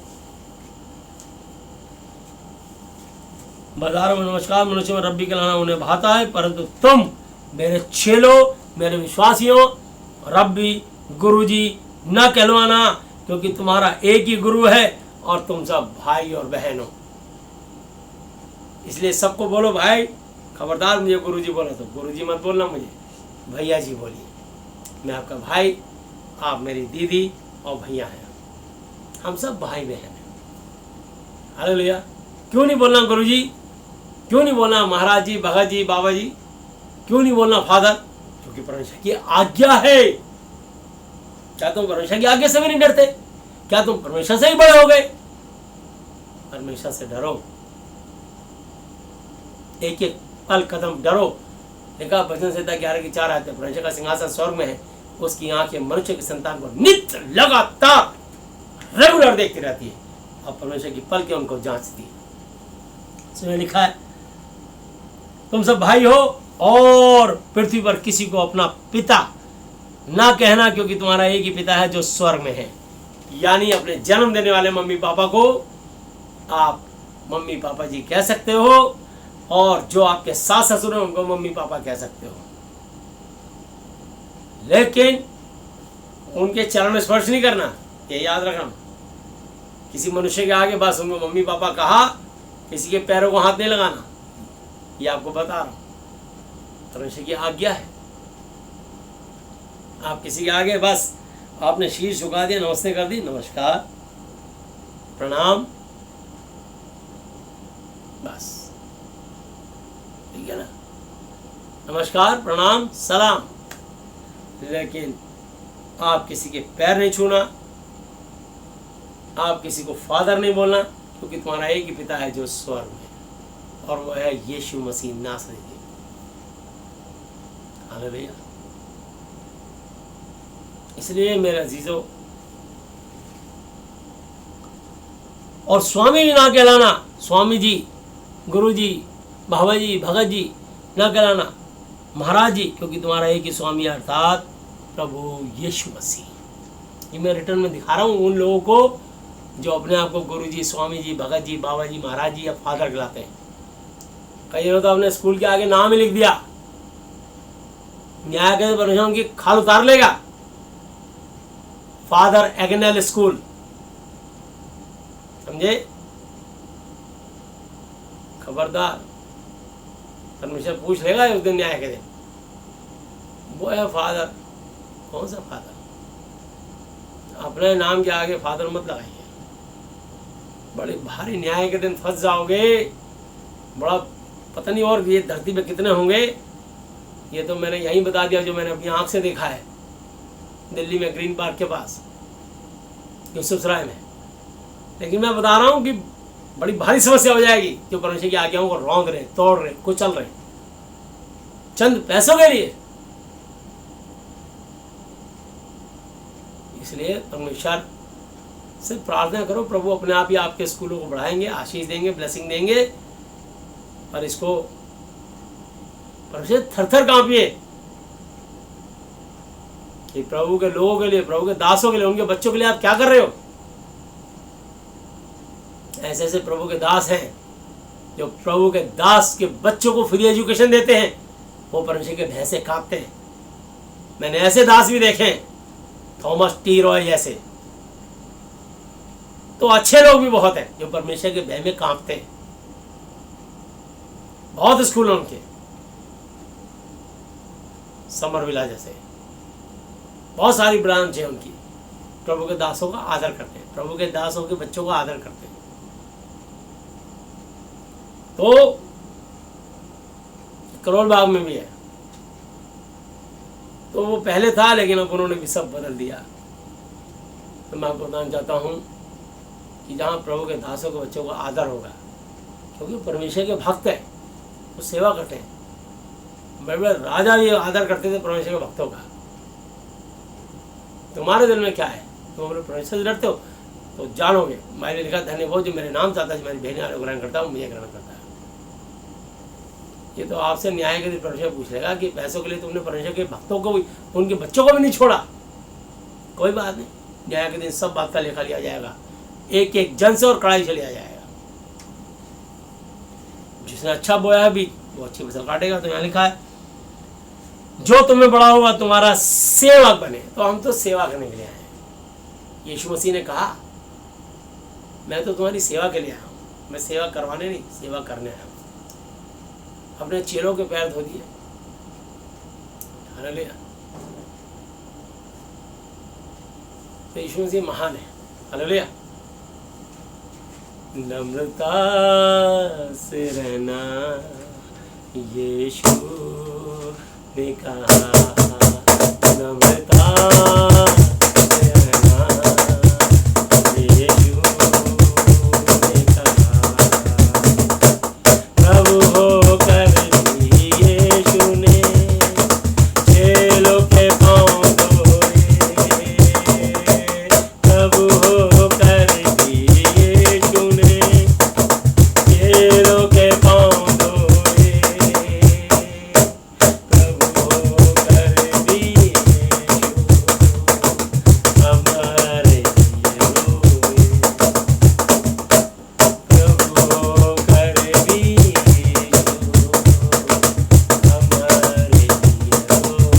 बाजारों में नमस्कार, मनुष्य में रब्बी कहलाना उन्हें भाता है, परंतु तुम मेरे चेलों, मेरे विश्वासियों, रब्बी, गुरुजी न कहलवाना, क्योंकि तुम्हारा एक ही गुरु है और तुम सब भाई और बहन हो। इसलिए सबको बोलो भाई, खबरदार मुझे गुरुजी बोला तो गुरुजी मत बोलना, मुझे भैया जी बोलिए। मैं आपका भाई, आप मेरी दीदी और भैया हैं, हम सब भाई बहन हैं। हालेलुया। क्यों नहीं बोलना गुरुजी? क्यों नहीं बोलना महाराज जी, भगत जी, बाबा जी? क्यों नहीं बोलना फादर? क्योंकि परमेश्वर की आज्ञा है। क्या तुम परमेश्वर की आज्ञा से भी नहीं डरते? क्या तुम परमेश्वर से ही बड़े हो गए? परमेश्वर से डरो, एक एक पल कदम डरो। देखा भजन संहिता 11:4 आते, परमेश्वर का सिंहासन स्वर्ग में है, उसकी आंखें मनुष्य की संतान को नित्य लगातार रेगुलर देखती रहती है और परमेश्वर की पल के उनको जांचती है। इसमें लिखा है, तुम सब भाई हो और पृथ्वी पर किसी को अपना पिता ना कहना, क्योंकि तुम्हारा एक ही पिता है जो स्वर्ग में है। यानी अपने जन्म देने वाले मम्मी पापा को आप मम्मी पापा जी कह सकते हो, और जो आपके सास ससुर हैं उनको मम्मी पापा कह सकते हो, लेकिन उनके चरण में स्पर्श नहीं करना, ये याद रखना। किसी मनुष्य के आगे बस उनको मम्मी पापा कहा, किसी के पैरों को हाथ नहीं लगाना, ये आपको बता रहा हूं, परमेश्वर की आज्ञा है। आप किसी के आगे बस आपने शीश झुका दिया, नमस्ते कर दी, नमस्कार, प्रणाम, बस, ठीक है ना, नमस्कार, प्रणाम, सलाम, लेकिन आप किसी के पैर नहीं छूना, आप किसी को फादर नहीं बोलना, क्योंकि तुम्हारा एक ही पिता है जो स्वर्ग में, और वह है यीशु मसीह नासरी। हालेलुया। इसलिए मेरे अजीजों, और स्वामी भी ना कहलाना, स्वामी जी, गुरु जी, बाबा जी, भगत जी ना कहलाना, महाराज जी, क्योंकि तुम्हारा एक ही स्वामी अर्थात प्रभु यीशु मसीह। ये मैं रिटर्न में दिखा रहा हूँ उन लोगों को जो अपने आप को गुरु जी, स्वामी जी, भगत जी, बाबा जी, महाराज जी या फादर कहलाते हैं। कई ने तो अपने स्कूल के आगे नाम ही लिख दिया, न्याय के परमेश्वर उनकी खाल उतार लेगा, फादर एग्नेल स्कूल, समझे? खबरदार, परमेश्वर पूछ लेगा उस दिन न्याय के दिन, वो है फादर। कौन सा फादर? अपने नाम के आगे फादर मत लगाइए, बड़े भारी न्याय के दिन फंस जाओगे। बड़ा पता नहीं और ये धरती पे कितने होंगे, ये तो मैंने यहीं बता दिया जो मैंने अपनी आंख से देखा है, दिल्ली में ग्रीन पार्क के पास, यूसुफसराय में। लेकिन मैं बता रहा हूँ कि बड़ी भारी समस्या हो जाएगी जो परमेश्वर की आज्ञाओं को रौंद रहे, तोड़ रहे, कुचल रहे चंद पैसों के लिए। इसलिए परमेश्वर से प्रार्थना करो, प्रभु अपने आप ही आपके स्कूलों को बढ़ाएंगे, आशीष देंगे, ब्लेसिंग देंगे। पर इसको परमेश्वर थर-थर कांपिए कि प्रभु के लोगों के लिए, प्रभु के दासों के लिए, उनके बच्चों के लिए आप क्या कर रहे हो। ऐसे ऐसे प्रभु के दास हैं जो प्रभु के दास के बच्चों को फ्री एजुकेशन देते हैं, वो परमेश्वर के भय से कांपते हैं। मैंने ऐसे दास भी देखे हैं, थॉमस टी रॉय जैसे। तो अच्छे लोग भी बहुत हैं जो परमेश्वर के भय में कांपते हैं। बहुत स्कूल हैं उनके, समरविला जैसे बहुत सारी ब्रांच है उनकी। प्रभु के दासों का आदर करते हैं, प्रभु के दासों के बच्चों का आदर करते हैं। तो करोल बाग में भी है, तो वो पहले था लेकिन अब उन्होंने भी सब बदल दिया। तो मैं आपको बताना चाहता हूँ कि जहाँ प्रभु के दासों के बच्चों का आदर होगा, क्योंकि परमेश्वर के भक्त हैं, वो सेवा करते हैं। बड़े बड़े राजा भी आदर करते थे परमेश्वर के भक्तों का। तुम्हारे दिल में क्या है? तुम अपने परमेश्वर से डरते हो तो जानोगे। मैंने लिखा, धन्य वो जो मेरे नाम चाहता है, मेरी बहन ग्रहण करता हूँ, मुझे ग्रहण करता है। ये तो आपसे न्याय के दिन परमेश्वर पूछ लेगा कि पैसों के लिए तुमने परमेश्वर के भक्तों को भी, उनके बच्चों को भी नहीं छोड़ा। कोई बात नहीं, न्याय के दिन सब बात का लेखा लिया जाएगा, एक एक जन से और कड़ाई से लिया जाएगा। जिसने अच्छा बोया है बीज, वो अच्छी फसल काटेगा। तो यहाँ लिखा है, जो तुम्हें बड़ा होगा तुम्हारा सेवक बने। तो हम तो सेवा करने के लिए आए हैं। यीशु मसीह ने कहा, मैं तो तुम्हारी सेवा के लिए आया हूँ, मैं सेवा करवाने नहीं, सेवा करने आया हूँ। अपने चेलों के पैर धो दिए। हालेलुया। तो यीशु मसीह महान है। हालेलुया। नम्रता से रहना यीशु ने कहा, नम्रता से रहना यीशु ने कहा। प्रभु होकर भी यीशु ने चेलों के पाँव धोए। प्रभु होकर भी यीशु ने चेलों के पाँव धोए। प्रभु होकर भी यीशु हमारे लिए रोए। प्रभु होकर भी यीशु हमारे लिए रोए।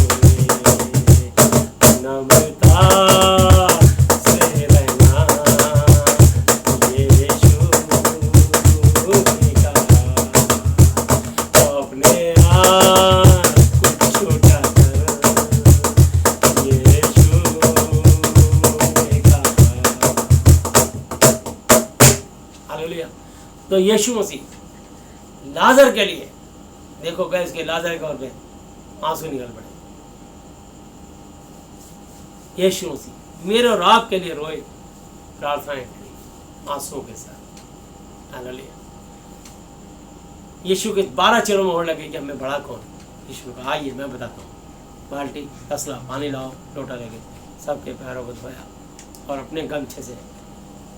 नम्रता से रहना यीशु ने कहा। अपने आप को छोटा कर यीशु ने कहा। हालेलुया। तो यीशु मसीह लाजर के लिए, देखो गैस के लाजर के और पे आंसू निकल पड़े। यीशु मसीह मेरे और आपके लिए रोए, प्रार्थनाएं करी आंसुओं के साथ। हालेलुया। यीशु के 12 चेलों में होने लगे कि हमें बड़ा कौन। यीशु ने कहा, आइए मैं बताता हूँ। बाल्टी, तसला, पानी लाओ, लोटा लेके सबके पैरों को धोया और अपने गमछे से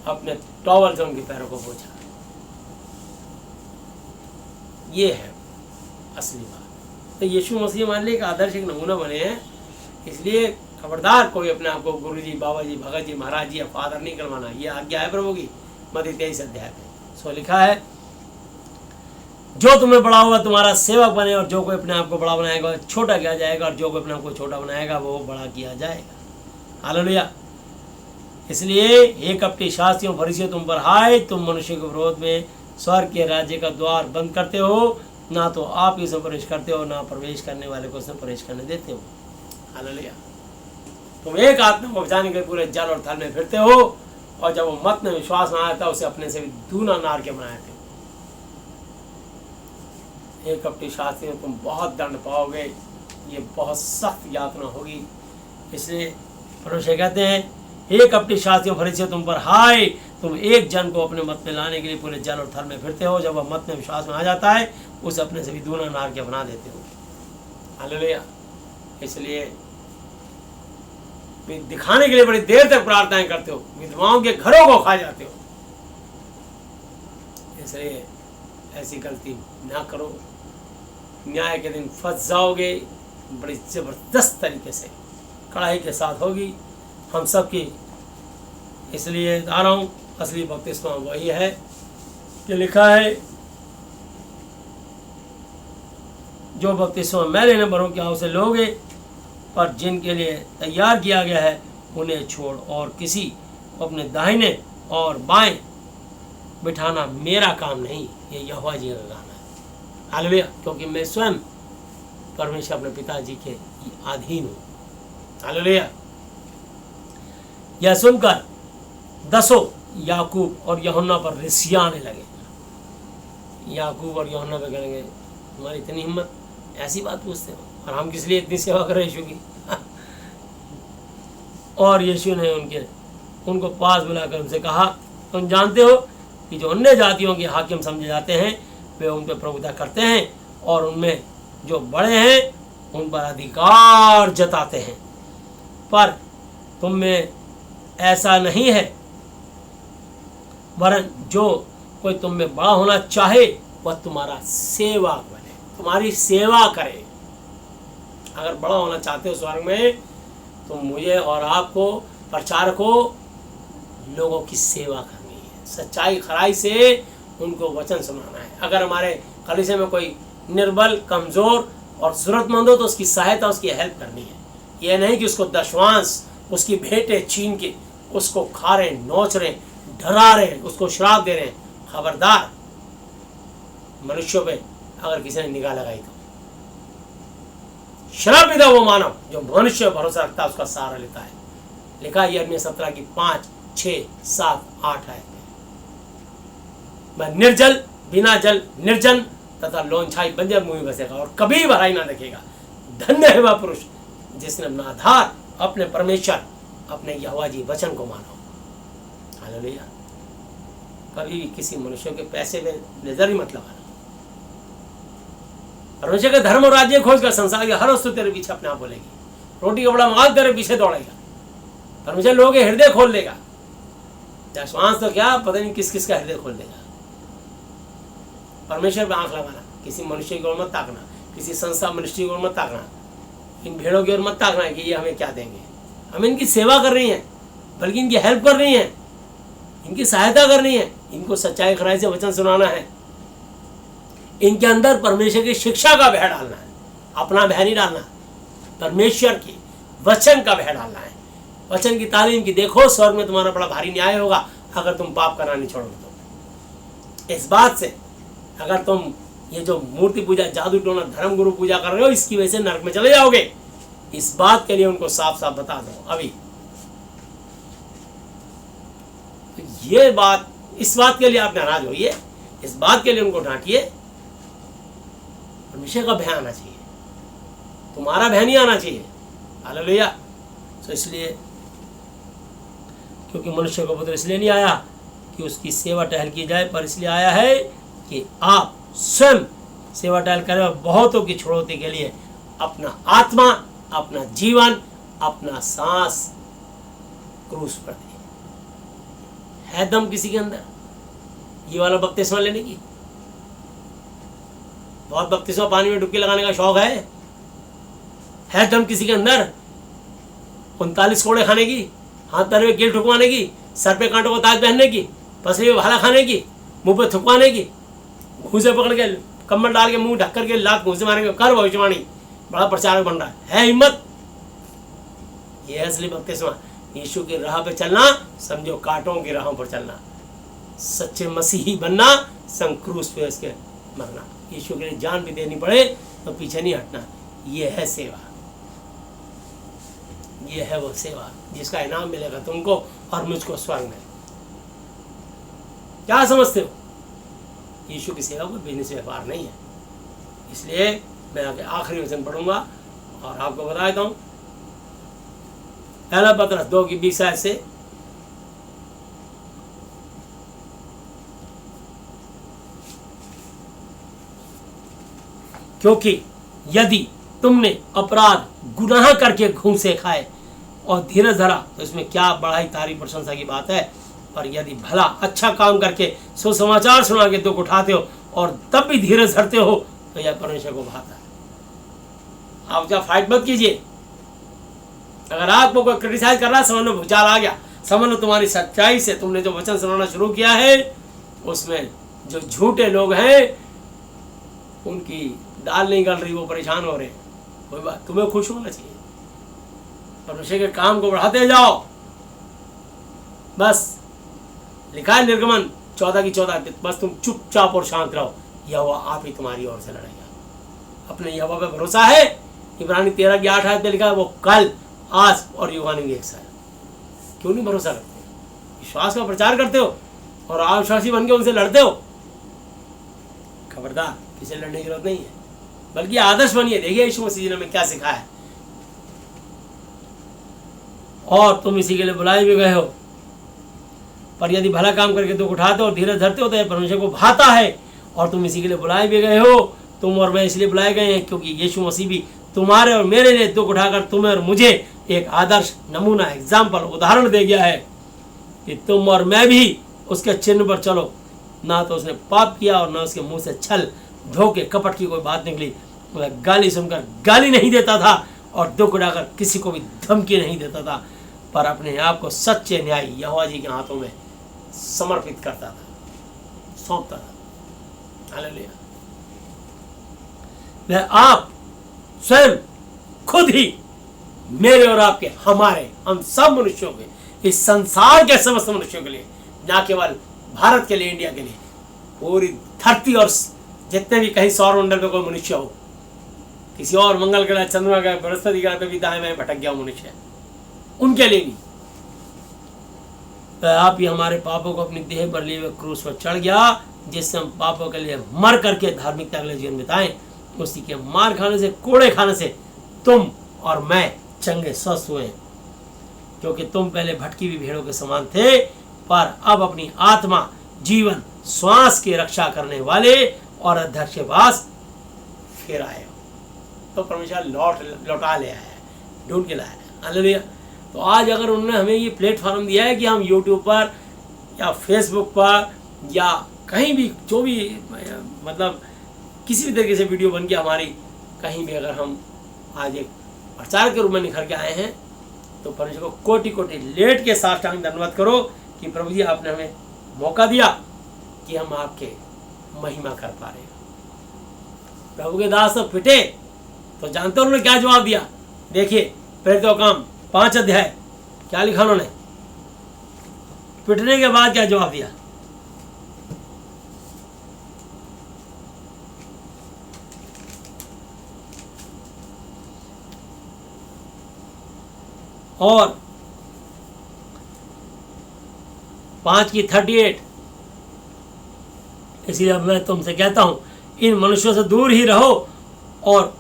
अपने टॉवल से उनके पैरों को पोंछा। ये है असली बात। तो यीशु मसीह मान लीजिए एक आदर्श, एक नमूना बने हैं। इसलिए खबरदार कोई अपने आप को गुरु जी, बाबा जी, भगत जी, महाराज जी या फादर नहीं करवाना। ये आज्ञा है प्रभु की मत्ती 23 अध्याय में। सो लिखा है, जो तुम्हें बड़ा होगा तुम्हारा सेवक बने, और जो कोई अपने आप को बड़ा बनाएगा छोटा किया जाएगा, और जो कोई अपने आप को छोटा बनाएगा वो बड़ा किया जाएगा। हालेलुया। इसलिए हे कपटी शास्त्रियों फरीसियों, तुम पर हाय, तुम मनुष्य के विरोध में स्वर्ग के राज्य का द्वार बंद करते हो। ना तो आप इसमें प्रवेश करते हो, ना प्रवेश करने वाले को उसमें प्रवेश करने देते हो। हालेलुया। तुम एक आत्मा को बचाने के पूरे जल और थल में फिरते हो, और जब वो मत में विश्वास में आया था उसे अपने से भी दूना नार के बनाए थे। एक कपटी शास्त्री में तुम बहुत दंड पाओगे, ये बहुत सख्त यातना होगी। इसलिए परमेश्वर कहते हैं, हे कपटी शास्त्रियों फरीसियों, तुम पर हाय, तुम एक जन को अपने मत में लाने के लिए पूरे जल और थल में फिरते हो। जब वह मत में विश्वास में आ जाता है उसे अपने से भी दूना नार के बना देते हो। हालेलुया। इसलिए दिखाने के लिए बड़ी देर तक प्रार्थनाएं करते हो, विधवाओं के घरों को खा जाते हो। इसलिए ऐसी गलती ना करो, न्याय के दिन फंस जाओगे। बड़ी जबरदस्त तरीके से कड़ाई के साथ होगी हम सब की। इसलिए बता रहा हूँ, असली बपतिस्मा वही है कि लिखा है, जो बपतिस्मा मैं लेने भरूं क्या उसे लोगे, पर जिनके लिए तैयार किया गया है उन्हें छोड़ और किसी को अपने दाहिने और बाएं बिठाना मेरा काम नहीं, ये यहोवा जी का काम है। हालेलुया। क्योंकि मैं स्वयं परमेश्वर अपने पिताजी के अधीन हूँ। हालेलुया। यह सुनकर दसों याकूब और यूहन्ना पर रिसियाने लगे। याकूब और यूहन्ना पे कहेंगे, तुम्हारी इतनी हिम्मत, ऐसी बात पूछते हो, और हम किस लिए इतनी सेवा कर रहे यीशु की। और यीशु ने उनको पास बुलाकर उनसे कहा, तुम जानते हो कि जो अन्य जातियों के हाकिम समझे जाते हैं वे उन पर प्रभुता करते हैं, और उनमें जो बड़े हैं उन पर अधिकार जताते हैं, पर तुम में ऐसा नहीं है, वरन जो कोई तुम में बड़ा होना चाहे वह तुम्हारा सेवक बने, तुम्हारी सेवा करे। अगर बड़ा होना चाहते हो स्वर्ग में, तो मुझे और आपको प्रचारक को लोगों की सेवा करनी है, सच्चाई खराई से उनको वचन सुनाना है। अगर हमारे कलीसिया में कोई निर्बल, कमज़ोर और ज़रूरतमंद हो तो उसकी सहायता, उसकी हेल्प करनी है। यह नहीं कि उसको दशवांश, उसकी भेंटें छीन के उसको खा रहे, नोच रहे, डरा रहे, उसको श्राप दे रहे हैं। खबरदार, मनुष्यों पे अगर किसी ने निगाह लगाई तो श्राप विदा वो मानव जो मनुष्य भरोसा रखता है उसका सहारा लेता है। लिखा है यिर्मयाह 17 की 5, 6, 7, 8 आयत में, मैं निर्जल, बिना जल, निर्जन तथा लोनछाई बंजर भूमि बसेगा और कभी भराई ना देखेगा। धन्य है वह पुरुष जिसने अपना आधार अपने परमेश्वर, अपने यहोवा जी वचन को मानो। हालेलुया। कभी भी किसी मनुष्य के पैसे में नजर ही मत लगाना। परमेश्वर का धर्म और राज्य खोज कर संसार की हर वस्तु तेरे पीछे अपने आप बोलेगी। रोटी का बड़ा माल तेरे पीछे दौड़ेगा। परमेश्वर लोगों के हृदय खोल देगा। दशवांश तो क्या, पता नहीं किस किस का हृदय खोल देगा। परमेश्वर पे आंख लगाना, किसी मनुष्य की ओर मत ताकना, किसी संस्था मिनिस्ट्री की ओर मत ताकना, इन भेड़ों की ओर मत ताकना कि ये हमें क्या देंगे। हम इनकी सेवा कर रही हैं, बल्कि इनकी हेल्प कर रही हैं, इनकी सहायता करनी है, इनको सच्चाई खराई से वचन सुनाना है, इनके अंदर परमेश्वर की शिक्षा का भय डालना है। अपना भय नहीं डालना, परमेश्वर की वचन का भय डालना है। वचन की तालीम की देखो, स्वर्ग में तुम्हारा बड़ा भारी न्याय होगा अगर तुम पाप करना नहीं छोड़ोगे तो। इस बात से अगर तुम ये जो मूर्ति पूजा, जादू टोना, धर्म गुरु पूजा कर रहे हो, इसकी वजह से नरक में चले जाओगे। इस बात के लिए उनको साफ साफ बता दो अभी। तो ये बात, इस बात के लिए आप नाराज होइए, इस बात के लिए उनको डांटिए। परमेश्वर का भय आना चाहिए, तुम्हारा भय नहीं आना चाहिए। हालेलुया। तो इसलिए, क्योंकि मनुष्य का पुत्र इसलिए नहीं आया कि उसकी सेवा टहल की जाए, पर इसलिए आया है कि आप स्वयं सेवा टहल करें और बहुतों की छुड़ौती के लिए अपना आत्मा, अपना जीवन, अपना सांस क्रूस पर दे। है दम किसी के अंदर ये वाला बपतिस्मा लेने की? बहुत बपतिस्मा पानी में डुबकी लगाने का शौक है दम किसी के अंदर? 39 कोड़े खाने की, हाथ पैर में कील ठुकवाने की, सर पे कांटों को ताज पहनने की, पसली में भाला खाने की, मुंह पे थुकवाने की, घूसे पकड़ के कम्बल डाल के मुंह ढक करके लात घूसे मारेंगे, कर भविष्यवाणी, बड़ा प्रचारक बन रहा है हिम्मत? ये असली बपतिस्मा। यीशु की राह पे चलना समझो कांटों की राहों पर चलना, सच्चे मसीही बनना, संग क्रूस पे उसके मरना, यीशु के लिए जान भी देनी पड़े तो पीछे नहीं हटना। ये है सेवा, ये है वो सेवा जिसका इनाम मिलेगा तुमको और मुझको स्वर्ग में। क्या समझते हो? यीशु की सेवा कोई बिजनेस व्यापार नहीं है। इसलिए मैं आगे आखिरी वचन पढ़ूंगा और आपको बता देता हूं, पहला पत्रस 2:20 से क्योंकि यदि तुमने अपराध गुनाह करके घूंसे खाए और धीरज धरा तो इसमें क्या बड़ाई तारीफ प्रशंसा की बात है। और यदि भला अच्छा काम करके सुसमाचार सुना के दुख उठाते हो और तब भी धीरज धरते हो तो यह परमेश्वर को भाता है। आप क्या फाइट मत कीजिए। अगर आपको कोई क्रिटिसाइज कर रहा है, समझ लो भूचाल आ गया, समझ लो तुम्हारी सच्चाई से तुमने जो वचन सुनाना शुरू किया है उसमें जो झूठे लोग हैं उनकी दाल नहीं गल रही, वो परेशान हो रहे हैं। कोई बात, तुम्हें खुश होना चाहिए, परमेश्वर के काम को बढ़ाते जाओ। बस लिखा है निर्गमन 14:14, बस तुम चुपचाप और शांत रहो, यहोवा आप ही तुम्हारी ओर से लड़ेगा। अपने यहोवा पे भरोसा है। इब्रानी 13:8 में लिखा है वो कल, आज और युगानुग एक साथ। क्यों नहीं भरोसा करते? विश्वास का प्रचार करते हो और आविश्वासी बन के उनसे लड़ते हो। खबरदार, किसी लड़ने की जरूरत नहीं है, बल्कि आदर्श बनिए। देखिए यीशु मसीह ने हमें क्या सिखाया है। और तुम इसी के लिए बुलाए भी गए हो, पर यदि भला काम करके दुख उठाते हो और धीरज धरते हो तो यह परमेश्वर को भाता है। और तुम इसी के लिए बुलाए भी गए हो, तुम और मैं इसलिए बुलाए गए हैं क्योंकि यीशु मसीह भी तुम्हारे और मेरे लिए दुख उठाकर तुम्हें और मुझे एक आदर्श नमूना एग्जाम्पल उदाहरण दे गया है कि तुम और मैं भी उसके चिन्ह पर चलो। ना तो उसने पाप किया और ना उसके मुंह से छल धोखे कपट की कोई बात निकली। वह गाली सुनकर गाली नहीं देता था और दुख उठाकर किसी को भी धमकी नहीं देता था, पर अपने आप को सच्चे न्यायी यहोवा जी के हाथों में समर्पित करता था, सौंपता था। हालेलुया। वह आप स्वयं खुद ही मेरे और आपके, हमारे, हम सब मनुष्यों के, इस संसार के समस्त मनुष्यों के लिए, ना केवल भारत के लिए, इंडिया के लिए, पूरी धरती और जितने भी कहीं सौर मंडल में कोई मनुष्य हो, किसी और मंगल ग्रह, चंद्रमा ग्रह, बृहस्पति ग्रह पे भी दाएं बाएं भटक गया मनुष्य, उनके लिए भी आप ही हमारे पापों को अपनी देह पर लिए हुए क्रूस पर चढ़ गया, जिससे हम पापों के लिए मर करके धार्मिकता के लिए जीवन बिताएं। उसी के मार खाने से, कोड़े खाने से तुम और मैं चंगे स्वस्थ हुए, क्योंकि तुम पहले भटकी हुई भेड़ों के समान थे, पर अब अपनी आत्मा, जीवन, श्वास की रक्षा करने वाले और अध्यक्ष के पास फिर आए हो। तो परमेश्वर लौटा ले आया है, ढूंढ के लाया है। हालेलुया। तो आज अगर उन्होंने हमें ये प्लेटफॉर्म दिया है कि हम यूट्यूब पर या फेसबुक पर या कहीं भी, जो भी मतलब किसी भी तरीके से वीडियो बन के हमारी कहीं भी अगर हम आज एक प्रचार के रूप में निखर के आए हैं, तो परमेश्वर को कोटि कोटि लेट के साष्टांग धन्यवाद करो कि प्रभु जी आपने हमें मौका दिया कि हम आपके महिमा कर पा रहे हैं। प्रभु के दास तो पिटे, तो जानते हो उन्होंने क्या जवाब दिया? देखिए प्रेरितों का काम 5 अध्याय, क्या लिखा उन्होंने? पिटने के बाद क्या जवाब दिया? और 5:38, इसलिए मैं तुमसे कहता हूं, इन मनुष्यों से दूर ही रहो और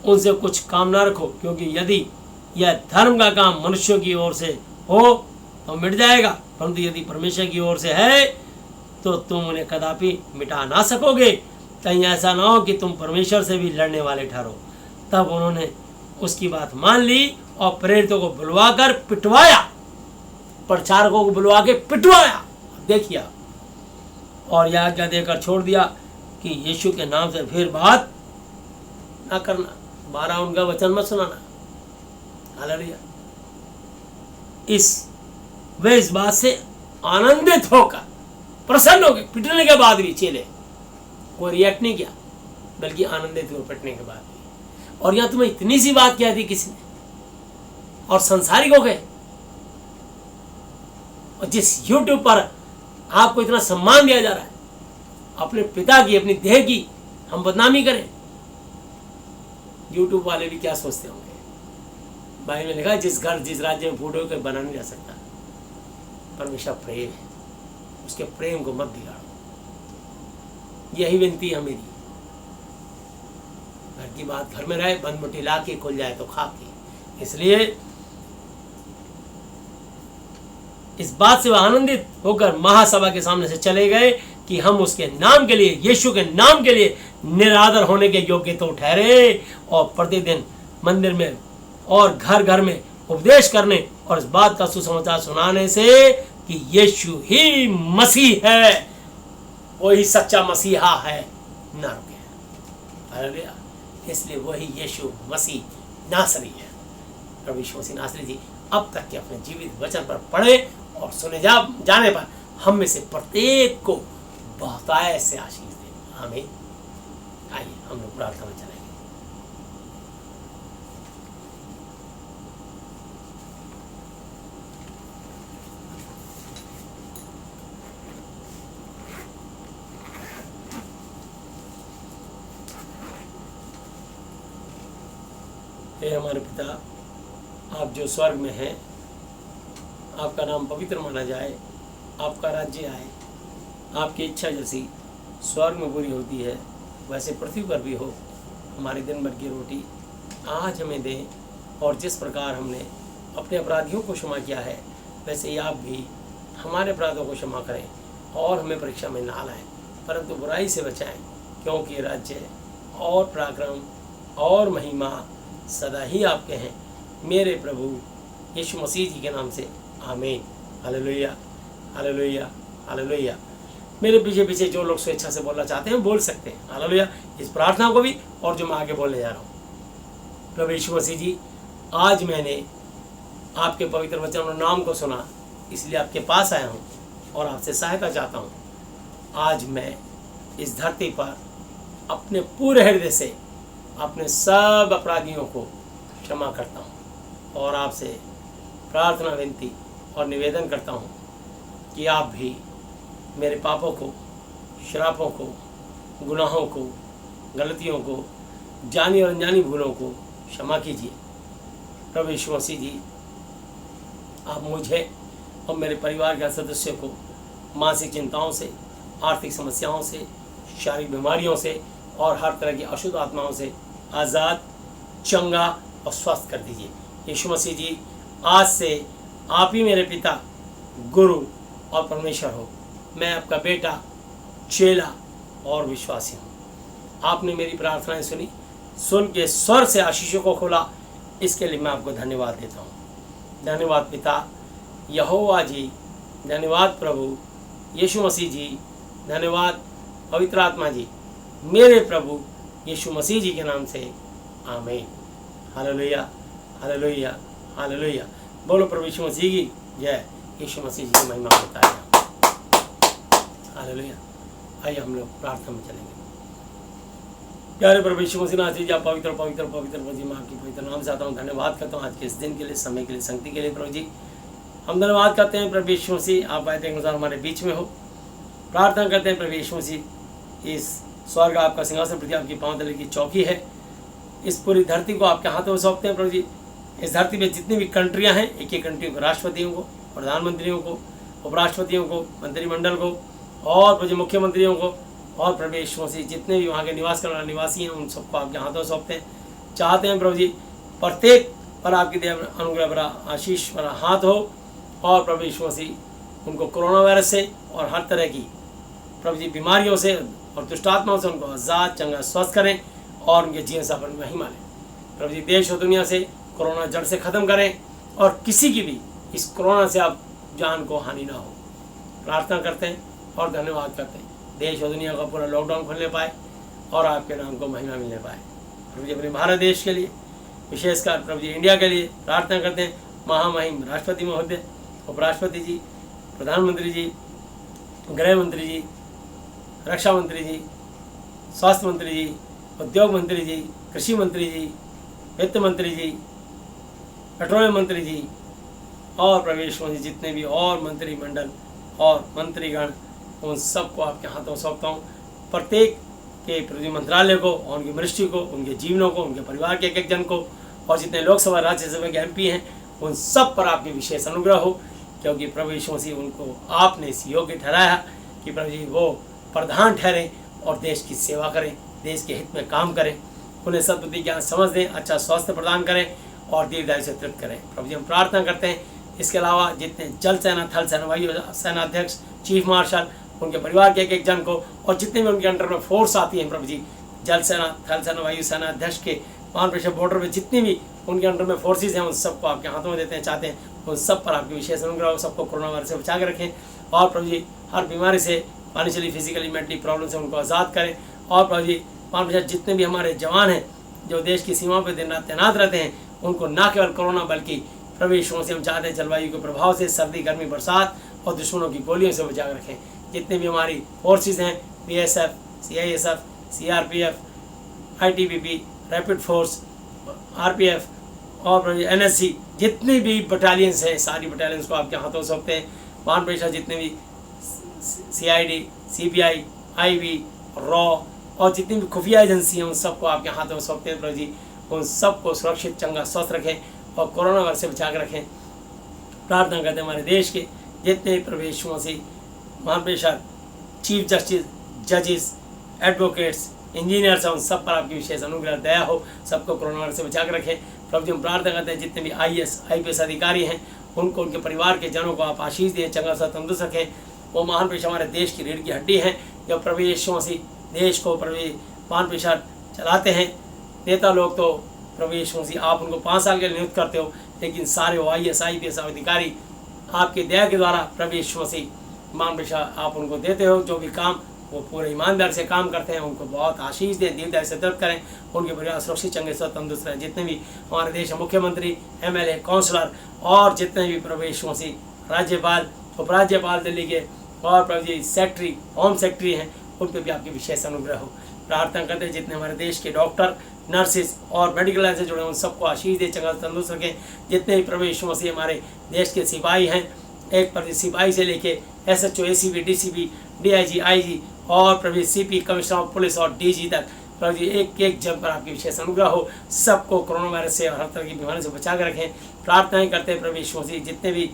उनसे कुछ काम ना रखो, क्योंकि यदि यह धर्म का काम मनुष्यों की ओर से हो तो मिट जाएगा, परंतु यदि परमेश्वर की ओर से है तो तुम उन्हें कदापि मिटा ना सकोगे। कहीं ऐसा ना हो कि तुम परमेश्वर से भी लड़ने वाले ठहरो। तब उन्होंने उसकी बात मान ली और प्रेरितों को बुलवाकर पिटवाया। प्रचारकों को बुलवा के पिटवाया, देखिए, और यह आज्ञा देकर छोड़ दिया कि यीशु के नाम से फिर बात ना करना, 12 उनका वचन मत सुनाना। हालेलुया। वे इस बात से आनंदित होकर, प्रसन्न हो गए। पिटने के बाद भी चेले कोई रिएक्ट नहीं किया, बल्कि आनंदित हुए पिटने के बाद भी। और यहां तुम्हें इतनी सी बात क्या थी किसी ने, और संसारिक हो गए। और जिस यूट्यूब पर आपको इतना सम्मान दिया जा रहा है, अपने पिता की, अपनी देह की हम बदनामी करें, यूट्यूब वाले भी क्या सोचते होंगे। बाइबल में लिखा है, जिस घर जिस राज्य में फूटो के बना नहीं जा सकता। परमेश्वर प्रेम है, उसके प्रेम को मत बिगाड़ो। यही विनती है मेरी। घर की बात घर में रहे, बंद मुट्ठी ला के खुल जाए तो खा के। इसलिए इस बात से वह आनंदित होकर महासभा के सामने से चले गए कि हम उसके नाम के लिए, यीशु के नाम के लिए निरादर होने के योग्य तो ठहरे। और प्रतिदिन मंदिर में और घर घर में उपदेश करने और इस बात का सुसमाचार सुनाने से कि यीशु ही मसीह है, वही सच्चा मसीहा है, न रुके। हालेलुया। इसलिए वही यीशु मसीह नासरी है। प्रभु यीशु मसीह नासरी जी अब तक के अपने जीवित वचन पर पढ़े और सुने जाने पर हम में से प्रत्येक को बहुतायत से आशीष दे। आमीन। आइए हम लोग प्रार्थना में चलेंगे। हे हमारे पिता, आप जो स्वर्ग में हैं, आपका नाम पवित्र माना जाए, आपका राज्य आए, आपकी इच्छा जैसी स्वर्ग में पूरी होती है वैसे पृथ्वी पर भी हो। हमारी दिन भर की रोटी आज हमें दें, और जिस प्रकार हमने अपने अपराधियों को क्षमा किया है, वैसे ही आप भी हमारे अपराधों को क्षमा करें, और हमें परीक्षा में ना लाएं, परंतु बुराई से बचाएं, क्योंकि राज्य और पराक्रम और महिमा सदा ही आपके हैं, मेरे प्रभु यीशु मसीह जी के नाम से। आमीन। Hallelujah, hallelujah, hallelujah. मेरे पीछे पीछे जो लोग स्वेच्छा से बोलना चाहते हैं बोल सकते हैं। हालेलुया। इस प्रार्थना को भी और जो मैं आगे बोलने जा रहा हूँ। प्रभु यीशु मसीह जी, आज मैंने आपके पवित्र वचन और नाम को सुना, इसलिए आपके पास आया हूँ और आपसे सहायता चाहता हूँ। आज मैं इस धरती पर अपने पूरे हृदय से अपने सब अपराधियों को क्षमा करता हूँ, और आपसे प्रार्थना, विनती और निवेदन करता हूँ कि आप भी मेरे पापों को, श्रापों को, गुनाहों को, गलतियों को, जानी और अनजानी भूलों को क्षमा कीजिए। प्रभु यीशु मसीह जी, आप मुझे और मेरे परिवार के सदस्यों को मानसिक चिंताओं से, आर्थिक समस्याओं से, शारीरिक बीमारियों से और हर तरह की अशुद्ध आत्माओं से आज़ाद, चंगा और स्वस्थ कर दीजिए। यीशु मसीह जी, आज से आप ही मेरे पिता, गुरु और परमेश्वर हो। मैं आपका बेटा, चेला और विश्वासी हूँ। आपने मेरी प्रार्थनाएं सुनी, सुन के स्वर से आशीषों को खोला, इसके लिए मैं आपको धन्यवाद देता हूँ। धन्यवाद पिता यहोवा जी, धन्यवाद प्रभु यीशु मसीह जी, धन्यवाद पवित्र आत्मा जी, मेरे प्रभु यीशु मसीह जी के नाम से। आमीन। Hallelujah, hallelujah, hallelujah. बोलो प्रभु यीशु मसीह की जय। यीशु मसीह जी की महिमा होता है। हालेलुया। आइए हम लोग प्रार्थना में चलेंगे। प्यारे प्रभु यीशु मसीह नाथ जी, आप पवित्र पवित्र पवित्र प्रभु जी, मैं आपकी पवित्र नाम से आता हूँ। धन्यवाद करता हूँ आज के इस दिन के लिए, समय के लिए, संगति के लिए। प्रभु जी, हम धन्यवाद करते हैं प्रभु यीशु मसीह, आप वायदे के अनुसार हमारे बीच में हो। प्रार्थना करते हैं प्रभु यीशु मसीह, इस स्वर्ग आपका सिंहासन, पृथ्वी आपकी पांव तले की चौकी है, इस पूरी धरती को आपके हाथों में सौंपते हैं प्रभु जी। इस धरती में जितनी भी कंट्रियां हैं, एक एक कंट्रियों को, राष्ट्रपतियों को, प्रधानमंत्रियों को, उपराष्ट्रपतियों को, मंत्रिमंडल को और प्रभु मुख्यमंत्रियों को और प्रभु यीशु मसीह जितने भी वहाँ के निवास करने वाले निवासी हैं, उन सबको आपके हाथों में सौंपते हैं। चाहते हैं प्रभु जी प्रत्येक पर आपकी दया अनुग्रह भरा आशीष भरा हाथ हो, और प्रभु यीशु मसीह उनको कोरोना वायरस से और हर तरह की प्रभु जी बीमारियों से और दुष्टात्माओं से उनको आज़ाद, चंगा, स्वस्थ करें और उनके जीवन सफल में महिमा लें। प्रभु जी, देश और दुनिया से कोरोना जड़ से ख़त्म करें, और किसी की भी इस कोरोना से आप जान को हानि ना हो। प्रार्थना करते हैं और धन्यवाद करते हैं देश और दुनिया का पूरा लॉकडाउन खुलने पाए और आपके नाम को महिमा मिलने पाए। प्रभु जी अपने भारत देश के लिए, विशेषकर प्रभु जी इंडिया के लिए प्रार्थना करते हैं। महामहिम राष्ट्रपति महोदय, उपराष्ट्रपति जी, प्रधानमंत्री जी, गृह मंत्री जी, रक्षा मंत्री जी, स्वास्थ्य मंत्री जी, उद्योग मंत्री जी, कृषि मंत्री जी, वित्त मंत्री जी, पेट्रोलियम मंत्री जी और प्रवेश मंत्री, जितने भी और मंत्रिमंडल और मंत्रीगण, उन सबको आपके हाथों सौंपता हूँ। प्रत्येक के प्रति मंत्रालय को और उनकी मिनिस्ट्री को, उनके जीवनों को, उनके परिवार के एक जन को और जितने लोकसभा राज्यसभा के MP हैं उन सब पर आपकी विशेष अनुग्रह हो, क्योंकि प्रभु यीशु मसीह उनको आपने इस योग्य ठहराया कि प्रभु जी वो प्रधान ठहरें और देश की सेवा करें, देश के हित में काम करें। उन्हें सद्बुद्धि ज्ञान समझ दें, अच्छा स्वास्थ्य प्रदान करें और दीर्घायु से तृप्त करें। प्रभु जी हम प्रार्थना करते हैं। इसके अलावा जितने जल सेना, थल सेना, वायु सेना अध्यक्ष, चीफ मार्शल, उनके परिवार के एक जन को और जितने भी उनके अंडर में फोर्स आती हैं प्रभु जी, जल सेना, थल सेना, वायु सेना अध्यक्ष के महान बॉर्डर में जितनी भी उनके अंडर में फोर्सेज हैं उन सबको आपके हाथों में देते हैं, चाहते हैं उन सब पर आपकी विशेष अनुग्रह हो, सबको कोरोना वायरस से बचा के रखें और प्रभु जी हर बीमारी से, फाइनेंशियली, फिजिकली, मेंटली प्रॉब्लम से उनको आज़ाद करें। और प्रभु जी महान जितने भी हमारे जवान हैं जो देश की सीमा पर दिन रात तैनात रहते हैं, उनको न केवल कोरोना बल्कि प्रभु यीशु से हम चाहते हैं जलवायु के प्रभाव से, सर्दी, गर्मी, बरसात और दुश्मनों की गोलियों से बचा के रखें। जितने भी हमारी फोर्सेज हैं, BSF, CISF, CRPF, ITBP, rapid force, RPF और NSC, जितने भी बटालियंस हैं सारी बटालियंस को आपके हाथों सौंपते हैं। महान प्रेषक जितने भी CID, CBI, IB, रॉ और जितनी भी खुफिया एजेंसी हैं उन सबको आपके हाथों में सौंपते हैं। प्रभु जी उन सबको सुरक्षित, चंगा, स्वस्थ रखें और कोरोना वायरस से बचा के रखें। प्रार्थना करते हैं हमारे देश के जितने प्रभु यीशु मसीह महान प्रेषक, चीफ जस्टिस, जजेस, एडवोकेट्स, इंजीनियर्स हैं, उन सब पर आपकी विशेष अनुग्रह दया हो, सबको कोरोना वायरस से बचा के रखें। प्रभु जी हम प्रार्थना करते हैं जितने भी IAS, IPS अधिकारी हैं उनको, उनके परिवार के जनों को आप आशीष दें, चंगा सा तंदुरुस्त रखें। वो महान प्रेषक हमारे देश की रीढ़ की हड्डी हैं, जब प्रभु यीशु मसीह देश को प्रभु महान प्रेषक चलाते हैं। नेता लोग तो प्रभु यीशु मसीह आप उनको 5 साल के लिए नियुक्त करते हो, लेकिन सारे वो IAS, IPS अधिकारी आपकी दया के द्वारा प्रभु यीशु मसीह महान प्रेषक आप उनको देते हो। जो भी काम वो पूरे ईमानदार से काम करते हैं, उनको बहुत आशीष दें, दीर्घायु से तृप्त करें, उनके परिवार सुरक्षित, चंगे, स्वस्थ, तंदुरुस्त रहें। जितने भी हमारे देश में मुख्यमंत्री, MLA, काउंसलर और जितने भी प्रभु यीशु मसीह राज्यपाल, उपराज्यपाल दिल्ली के और प्रभु जी सेक्रेटरी, होम सेक्रेटरी हैं, उन पर भी आपकी विशेष अनुग्रह हो। प्रार्थना करते हैं जितने हमारे देश के डॉक्टर, नर्सिस और मेडिकल लाइन से जुड़े उन सबको आशीष दें, चंगा, तंदुरुस्त रखें। जितने भी प्रभु यीशु मसीह हमारे देश के सिपाही हैं, एक प्रभु सिपाही से लेके SHO, ACP, DCP, DIG, IG और प्रभु CP, कमिश्नर ऑफ पुलिस और DG तक प्रभु जी एक एक जन पर आपकी विशेष अनुग्रह हो, सबको कोरोना वायरस से और हर तरह की बीमारी से बचा कर रखें। प्रार्थनाएं करते हैं प्रभु यीशु मसीह जितने भी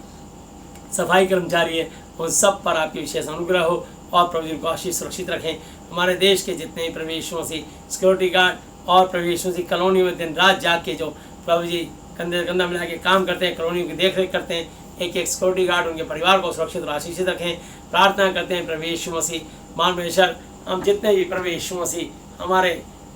सफाई कर्मचारी है उन सब पर आपकी विशेष अनुग्रह हो और प्रभु जी को आशीष सुरक्षित रखें। हमारे देश के जितने भी प्रभु यीशु मसीह सिक्योरिटी गार्ड और प्रभु यीशु मसीह कॉलोनी में दिन रात जाग के जो प्रभु जी कंधे से कंधा मिला के काम करते हैं, कॉलोनियों की देख रेख करते हैं, एक एक सिक्योरिटी गार्ड उनके परिवार को सुरक्षित और आशीषित रखें। प्रार्थना करते हैं प्रभु यीशु मसीह महान प्रेषक हम जितने भी प्रभु यीशु मसीह हमारे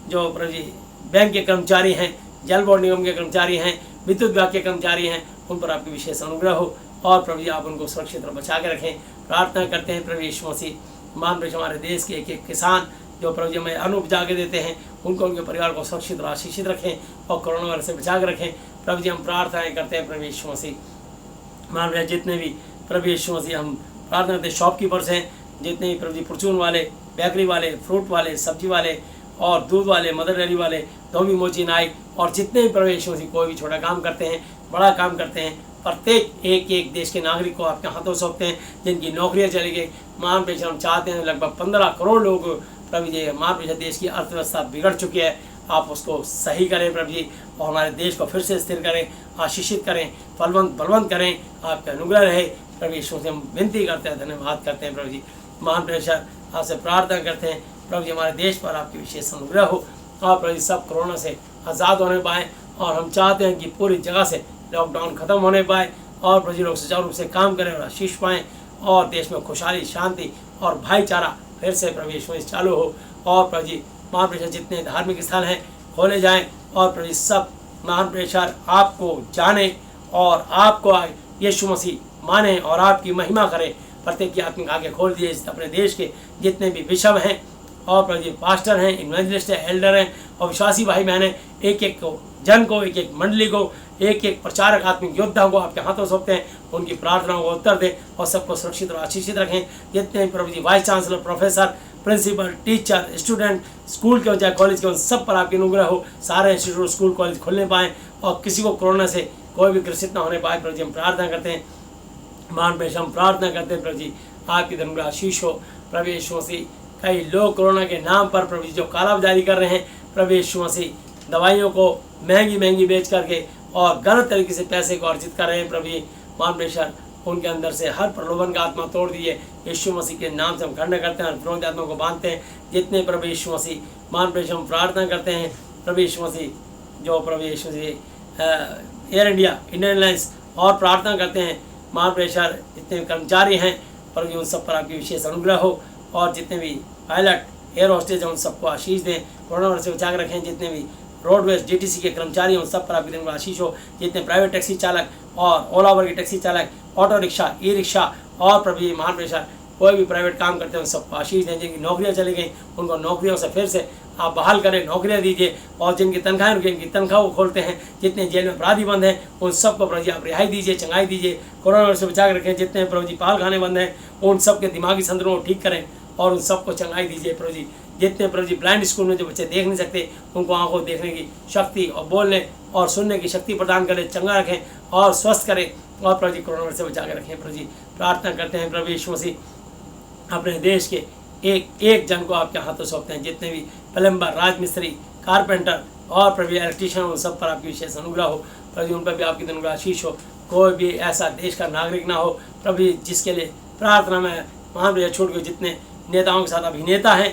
जो प्रभु जी बैंक के कर्मचारी हैं, जल बोर्ड निगम के कर्मचारी हैं, विद्युत विभाग के कर्मचारी हैं, उन पर आपकी विशेष अनुग्रह हो और प्रभु जी आप उनको सुरक्षित और बचा के रखें। प्रार्थना करते हैं प्रभु यीशु मसीह महान प्रेषक हमारे देश के एक एक किसान जो प्रभु जी हमें अन्न उपजा के देते हैं, उनको, उनके परिवार को सुरक्षित और आशीषित रखें और कोरोना वायरस से बचा के रखें। प्रभु जी हम प्रार्थनाएँ करते हैं प्रभु यीशु मसीह महान प्रेषक जितने भी प्रभु यीशु मसीह हम प्रार्थना करते हैं शॉपकीपर्स हैं, जितने भी प्रभु जी परचून वाले, बेकरी वाले, फ्रूट वाले, सब्जी वाले और दूध वाले, मदर डेयरी वाले, धोबी मोची नाई और जितने भी प्रभु यीशु मसीह कोई भी छोटा काम करते हैं, बड़ा काम करते हैं, प्रत्येक एक एक देश के नागरिक को आपके हाथों सौंपते हैं जिनकी नौकरियां चली गई। महान प्रेषक हम चाहते हैं लगभग 15 करोड़ लोग प्रभु जी महान प्रेषक देश की अर्थव्यवस्था बिगड़ चुकी है, आप उसको सही करें प्रभु जी और हमारे देश को फिर से स्थिर करें, आशीषित करें, बलवंत करें, आपका अनुग्रह रहे। प्रभु यीशु से हम विनती करते हैं, धन्यवाद करते हैं प्रभु जी। महान प्रेषक आपसे प्रार्थना करते हैं प्रभु जी हमारे देश पर आपकी विशेष अनुग्रह हो और प्रभु जी सब कोरोना से आज़ाद होने पाएँ और हम चाहते हैं कि पूरी जगह से लॉकडाउन खत्म होने पाए और प्रभु जी लोग सुचारू रूप से काम करें और आशीष पाएँ और देश में खुशहाली, शांति और भाईचारा फिर से प्रभु यीशु में चालू हो और प्रभु जी महान प्रेषक जितने धार्मिक स्थल हैं खोले जाएं और प्रभु जी सब महान प्रेषक आपको जाने और आपको यीशु मसीह माने और आपकी महिमा करें। प्रत्येक की आत्मिक आगे खोल दिए। अपने देश के जितने भी बिशप हैं और प्रभु जी पास्टर हैं, इवेंजलिस्ट हैं, एल्डर हैं और विश्वासी भाई बहन हैं, एक एक को जन को, एक एक मंडली को, एक एक प्रचारक आत्मिक योद्धाओं को आपके हाथों सौंपते हैं। उनकी प्रार्थनाओं को उत्तर दें और सबको सुरक्षित और आशीषित रखें। जितने भी प्रभु जी vice chancellor, professor, principal, teacher, student, school के हो चाहे कॉलेज के, उन सब पर आपकी अनुग्रह हो। सारे इंस्टीट्यूट, स्कूल, कॉलेज खुलने पाएँ और किसी को कोरोना से कोई भी ग्रसित ना होने पाए। प्रभु जी हम प्रार्थना करते हैं, मान पेश हम प्रार्थना करते हैं प्रभु जी आपकी धर्म आशीष हो। प्रभु यीशु मसीह कई लोग कोरोना के नाम पर प्रभु जी जो कालाबाजारी कर रहे हैं, प्रभु यीशु मसीह दवाइयों को महंगी महंगी बेच करके और गलत तरीके से पैसे को अर्जित कर रहे हैं। प्रभु मान प्रेशर उनके अंदर से हर प्रलोभन का आत्मा तोड़ दिए। यीशु मसीह के नाम से हम खंडन करते हैं, विरोधी आत्मा को बांधते हैं। जितने प्रभु यीशु मसीह मान प्रेशर हम प्रार्थना करते हैं प्रभु यीशु मसीह जो प्रभु यीशु मसीह एयर इंडिया, इंडियन एयरलाइंस और प्रार्थना करते हैं मान प्रेशर जितने भी कर्मचारी हैं प्रभु उन सब पर आपकी विशेष अनुग्रह हो। और जितने भी पायलट, एयर होस्टेज हैं उन सबको आशीष दें, कोरोना वायरस से बचा कर रखें। जितने भी रोडवेज, डीटीसी के कर्मचारी हैं उन सब पर आपकी दिन आशीष हो। जितने प्राइवेट टैक्सी चालक और ओला उबर के टैक्सी चालक, ऑटो रिक्शा, ई रिक्शा और प्रभु महान प्रेशर कोई भी प्राइवेट काम करते हैं उन सबको आशीष दें। जिनकी नौकरियां चली गई उनको नौकरियों से फिर से आप बहाल करें, नौकरियां दीजिए। और जिनकी तनख्वाहें रुकी उनकी तनख्वाह को खोलते हैं। जितने जेल में अपराधी बंद हैं उन सबको प्रभु जी आप रिहाई दीजिए, चंगाई दीजिए, कोरोना वायरस से बचा कर रखें। जितने प्रभु जी पाल खाने बंद हैं उन सबके दिमागी संतुलन को ठीक करें और उन सबको चंगाई दीजिए प्रभु जी। जितने प्रभु जी ब्लाइंड स्कूल में जो बच्चे देख नहीं सकते उनको आंखों देखने की शक्ति और बोलने और सुनने की शक्ति प्रदान करें, चंगा रखें और स्वस्थ करें और प्रभु जी कोरोना वायरस से बचा कर रखें। प्रभु जी प्रार्थना करते हैं प्रभु यीशु मसीह अपने देश के एक एक जन को आपके हाथों सौंपते हैं। जितने भी प्लम्बर, राजमिस्त्री, कारपेंटर और प्रभु इलेक्ट्रीशियन उन सब पर आपकी विशेष अनुग्रह हो। प्रभु उन पर भी आपकी अनुग्रह आशीष हो। कोई भी ऐसा देश का नागरिक ना हो प्रभु जिसके लिए प्रार्थना में महान छूट गई। जितने नेताओं के साथ अभिनेता हैं,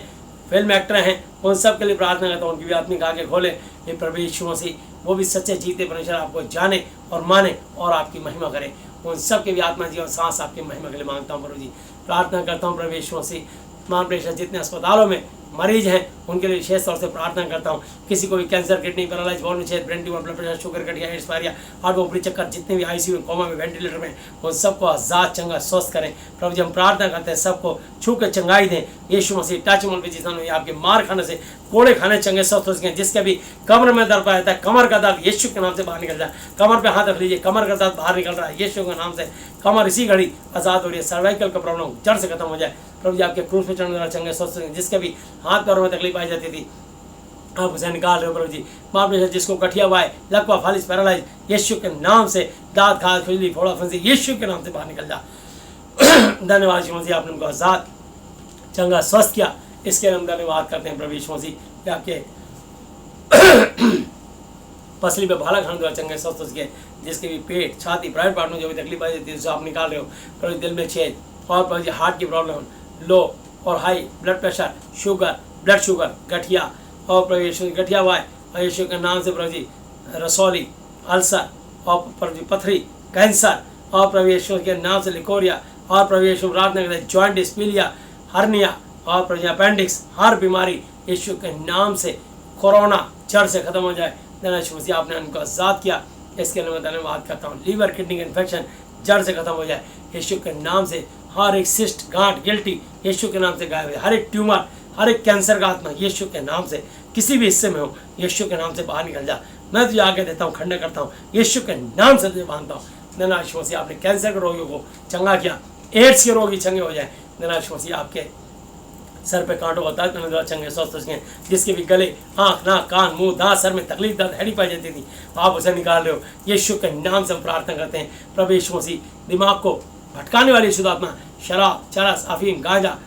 फिल्म एक्टर हैं उन सब के लिए प्रार्थना करता हूँ उनकी भी आत्मिक आगे खोले। ये प्रभु यीशु मसीह वो भी सच्चे जीते परमेश्वर आपको जाने और माने और आपकी महिमा करे। उन सब के भी आत्मा जीवन सांस आपकी महिमा के लिए मांगता हूँ प्रभु जी। प्रार्थना करता हूँ प्रभु यीशु मसीह मान प्रेशर जितने अस्पतालों में मरीज हैं उनके लिए विशेष तौर से प्रार्थना करता हूँ। किसी को भी कैंसर, किडनी पैरालाइज, बोन विच्छेद, brain tumour, blood pressure, sugar, गठिया, एड्स, पायरिया, हार्ट, ऊपरी चक्कर, जितने भी आईसीयू में, कोमा में, वेंटिलेटर में उन सबको आजाद चंगा स्वस्थ करें। प्रभु जी हम प्रार्थना करते हैं सबको छू के चंगाई दें। यीशु मसीह टच मोल पे जितना आपके मार खाने से, कोड़े खाने चंगे स्वस्थ हो सकें। जिसके भी कमर में दर्द रहता है, कमर का दर्द यीशु के नाम से बाहर निकल जाए। कमर पे हाथ रख लीजिए, कमर का दर्द बाहर निकल रहा है यीशु के नाम से। कमर इसी घड़ी आजाद हो रही है। सर्वाइकल का प्रॉब्लम जड़ से खत्म हो जाए। प्रभु जी आपके क्रूस पे चढ़ने वाला चंगे स्वस्थ हो। जिसके भी हाथ पैरों में तकलीफ आई जाती थी आप उसे निकाल रहे हो प्रभु जी। माफ कीजिए जिसको गठिया हुआ है, लकवा, फालिस, पैरालाइज यीशु के नाम से, दांत, खाज, खुजली, फोड़ा, फंसी यीशु के नाम से बाहर निकल जा। धन्यवाद यीशु मसीह आपने उनको आजाद चंगा स्वस्थ किया। इसके लिए हम धन्यवाद करते हैं प्रभु यीशु मसीह आपके पसली पे भाला खाने द्वारा चंगे स्वस्थ हो सके। जिसके भी पेट, छाती, प्राइवेट पार्ट में जो भी तकलीफ आई जाती है उसे आप निकाल रहे हो प्रभु। दिल में छेद और प्रभु जी हार्ट की प्रॉब्लम, लो और high blood pressure, sugar, blood sugar, गठिया और प्रभु यीशु गठिया हुआ है और यीशु के नाम से प्रभु जी रसौली, अल्सर और प्रभु जी पथरी, कैंसर और प्रभु यीशु के नाम से लिकोरिया और प्रभु यीशु प्रार्थना करते हैं जॉइंट डिस्पीलिया, हर्निया और प्रभु जी अपेंडिक्स, हर बीमारी यीशु के नाम से, कोरोना जड़ से खत्म हो जाए। धन्यवाद मसीह आपने उनको आजाद किया। इसके लिए मैं धन्यवाद करता हूँ। लीवर, किडनी का इन्फेक्शन जड़ से खत्म हो जाए यीशु के नाम से। हर एक सिस्ट, गांठ, गिल्टी यीशु के नाम से गायब है। हर एक ट्यूमर, हर एक कैंसर का आत्मा यीशु के नाम से किसी भी हिस्से में हो यीशु के नाम से बाहर निकल जा। मैं तुझे आगे देता हूँ, खंडन करता हूँ यीशु के नाम से तुझे बांधता हूँ। धन्यवाद मसीह आपने कैंसर के रोगियों को चंगा किया। एड्स के रोगी चंगे हो जाए। धन्यवाद मसीह आपके सर पे कांटों का दर्द चंगे स्वस्थ हो सकें। जिसके भी गले, आँख, नाक, कान, मुंह, दांत, सर में तकलीफ, दर्द, हैडी पाई जाती थी आप उसे निकाल रहे हो यीशु के नाम से हम प्रार्थना करते हैं। प्रभु यीशु मसीह दिमाग को भटकाने वाली शुद्ध आत्मा, शराब, चरस, अफीम, गांजा,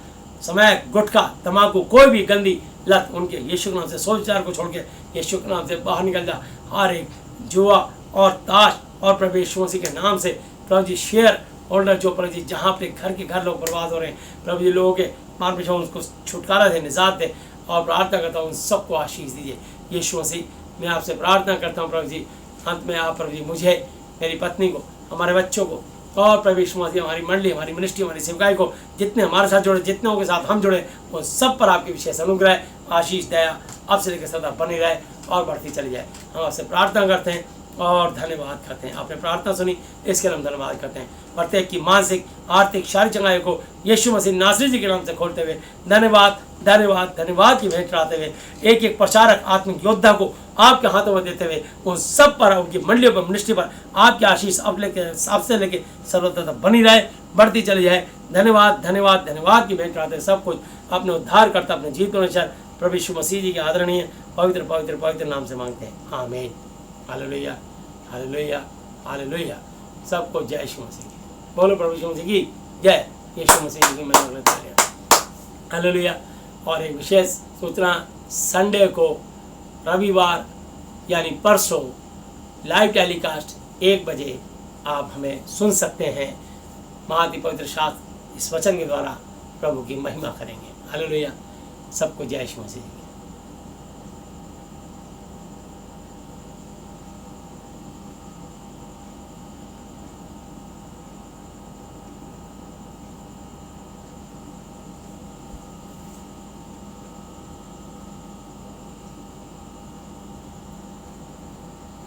समैक, गुटखा, तम्बाकू, कोई भी गंदी लत उनके यीशु के नाम से, सोच विचार को छोड़ के यीशु के नाम से बाहर निकल जा। हर एक जुआ और ताश और प्रभु यीशु मसीह के नाम से प्रभु जी शेयर होल्डर जो प्रभु जी जहाँ पे घर के घर लोग बर्बाद हो रहे हैं प्रभु जी लोगों के मान पीछे उनको छुटकारा दे, निजात दे और प्रार्थना करता हूँ उन सबको आशीष दीजिए यीशु मसीह। मैं आपसे प्रार्थना करता हूँ प्रभु जी, अंत में आप प्रभु जी मुझे, मेरी पत्नी को, हमारे बच्चों को और प्रभु यीशु मसीह हमारी मंडली, हमारी मिनिस्ट्री, हमारी सेवकाई को, जितने हमारे साथ जुड़े, जितनों के साथ हम जुड़े, उन सब पर आपकी विशेष अनुग्रह, आशीष, दया अब से लेकर सदा बनी रहे और बढ़ती चली जाए। हम आपसे प्रार्थना करते हैं और धन्यवाद करते हैं। आपने प्रार्थना सुनी, इसके लिए हम धन्यवाद करते हैं। प्रत्येक की मानसिक, आर्थिक, शारीरिक चंगाई को यीशु मसीह नासरी जी के नाम से खोलते हुए धन्यवाद धन्यवाद धन्यवाद की भेंट चढ़ाते हुए एक एक प्रचारक आत्मिक योद्धा को आपके हाथों में देते हुए उन सब पर, उनकी मंडलियों पर, मिनिस्ट्री पर आपकी आशीष आपसे लेके सर्वदा तक बनी रहे, बढ़ती चली जाए। धन्यवाद धन्यवाद धन्यवाद की भेंट चढ़ाते सब कुछ अपने उद्धार करता, अपने जीवित अनुसार प्रभु यीशु मसीह जी के आदरणीय पवित्र पवित्र पवित्र नाम से मांगते हैं, आमीन। Hallelujah hallelujah hallelujah. सबको जय यीशु मसीह की, बोलो प्रभु यीशु मसीह की जय, यीशु मसीह जी की महिमा करें, हालेलुया। और एक विशेष सूचना, संडे को, रविवार यानी परसों लाइव टेलीकास्ट 1 बजे आप हमें सुन सकते हैं। महाति पवित्र शास्त्र इस वचन के द्वारा प्रभु की महिमा करेंगे, हालेलुया। सबको जय यीशु मसीह।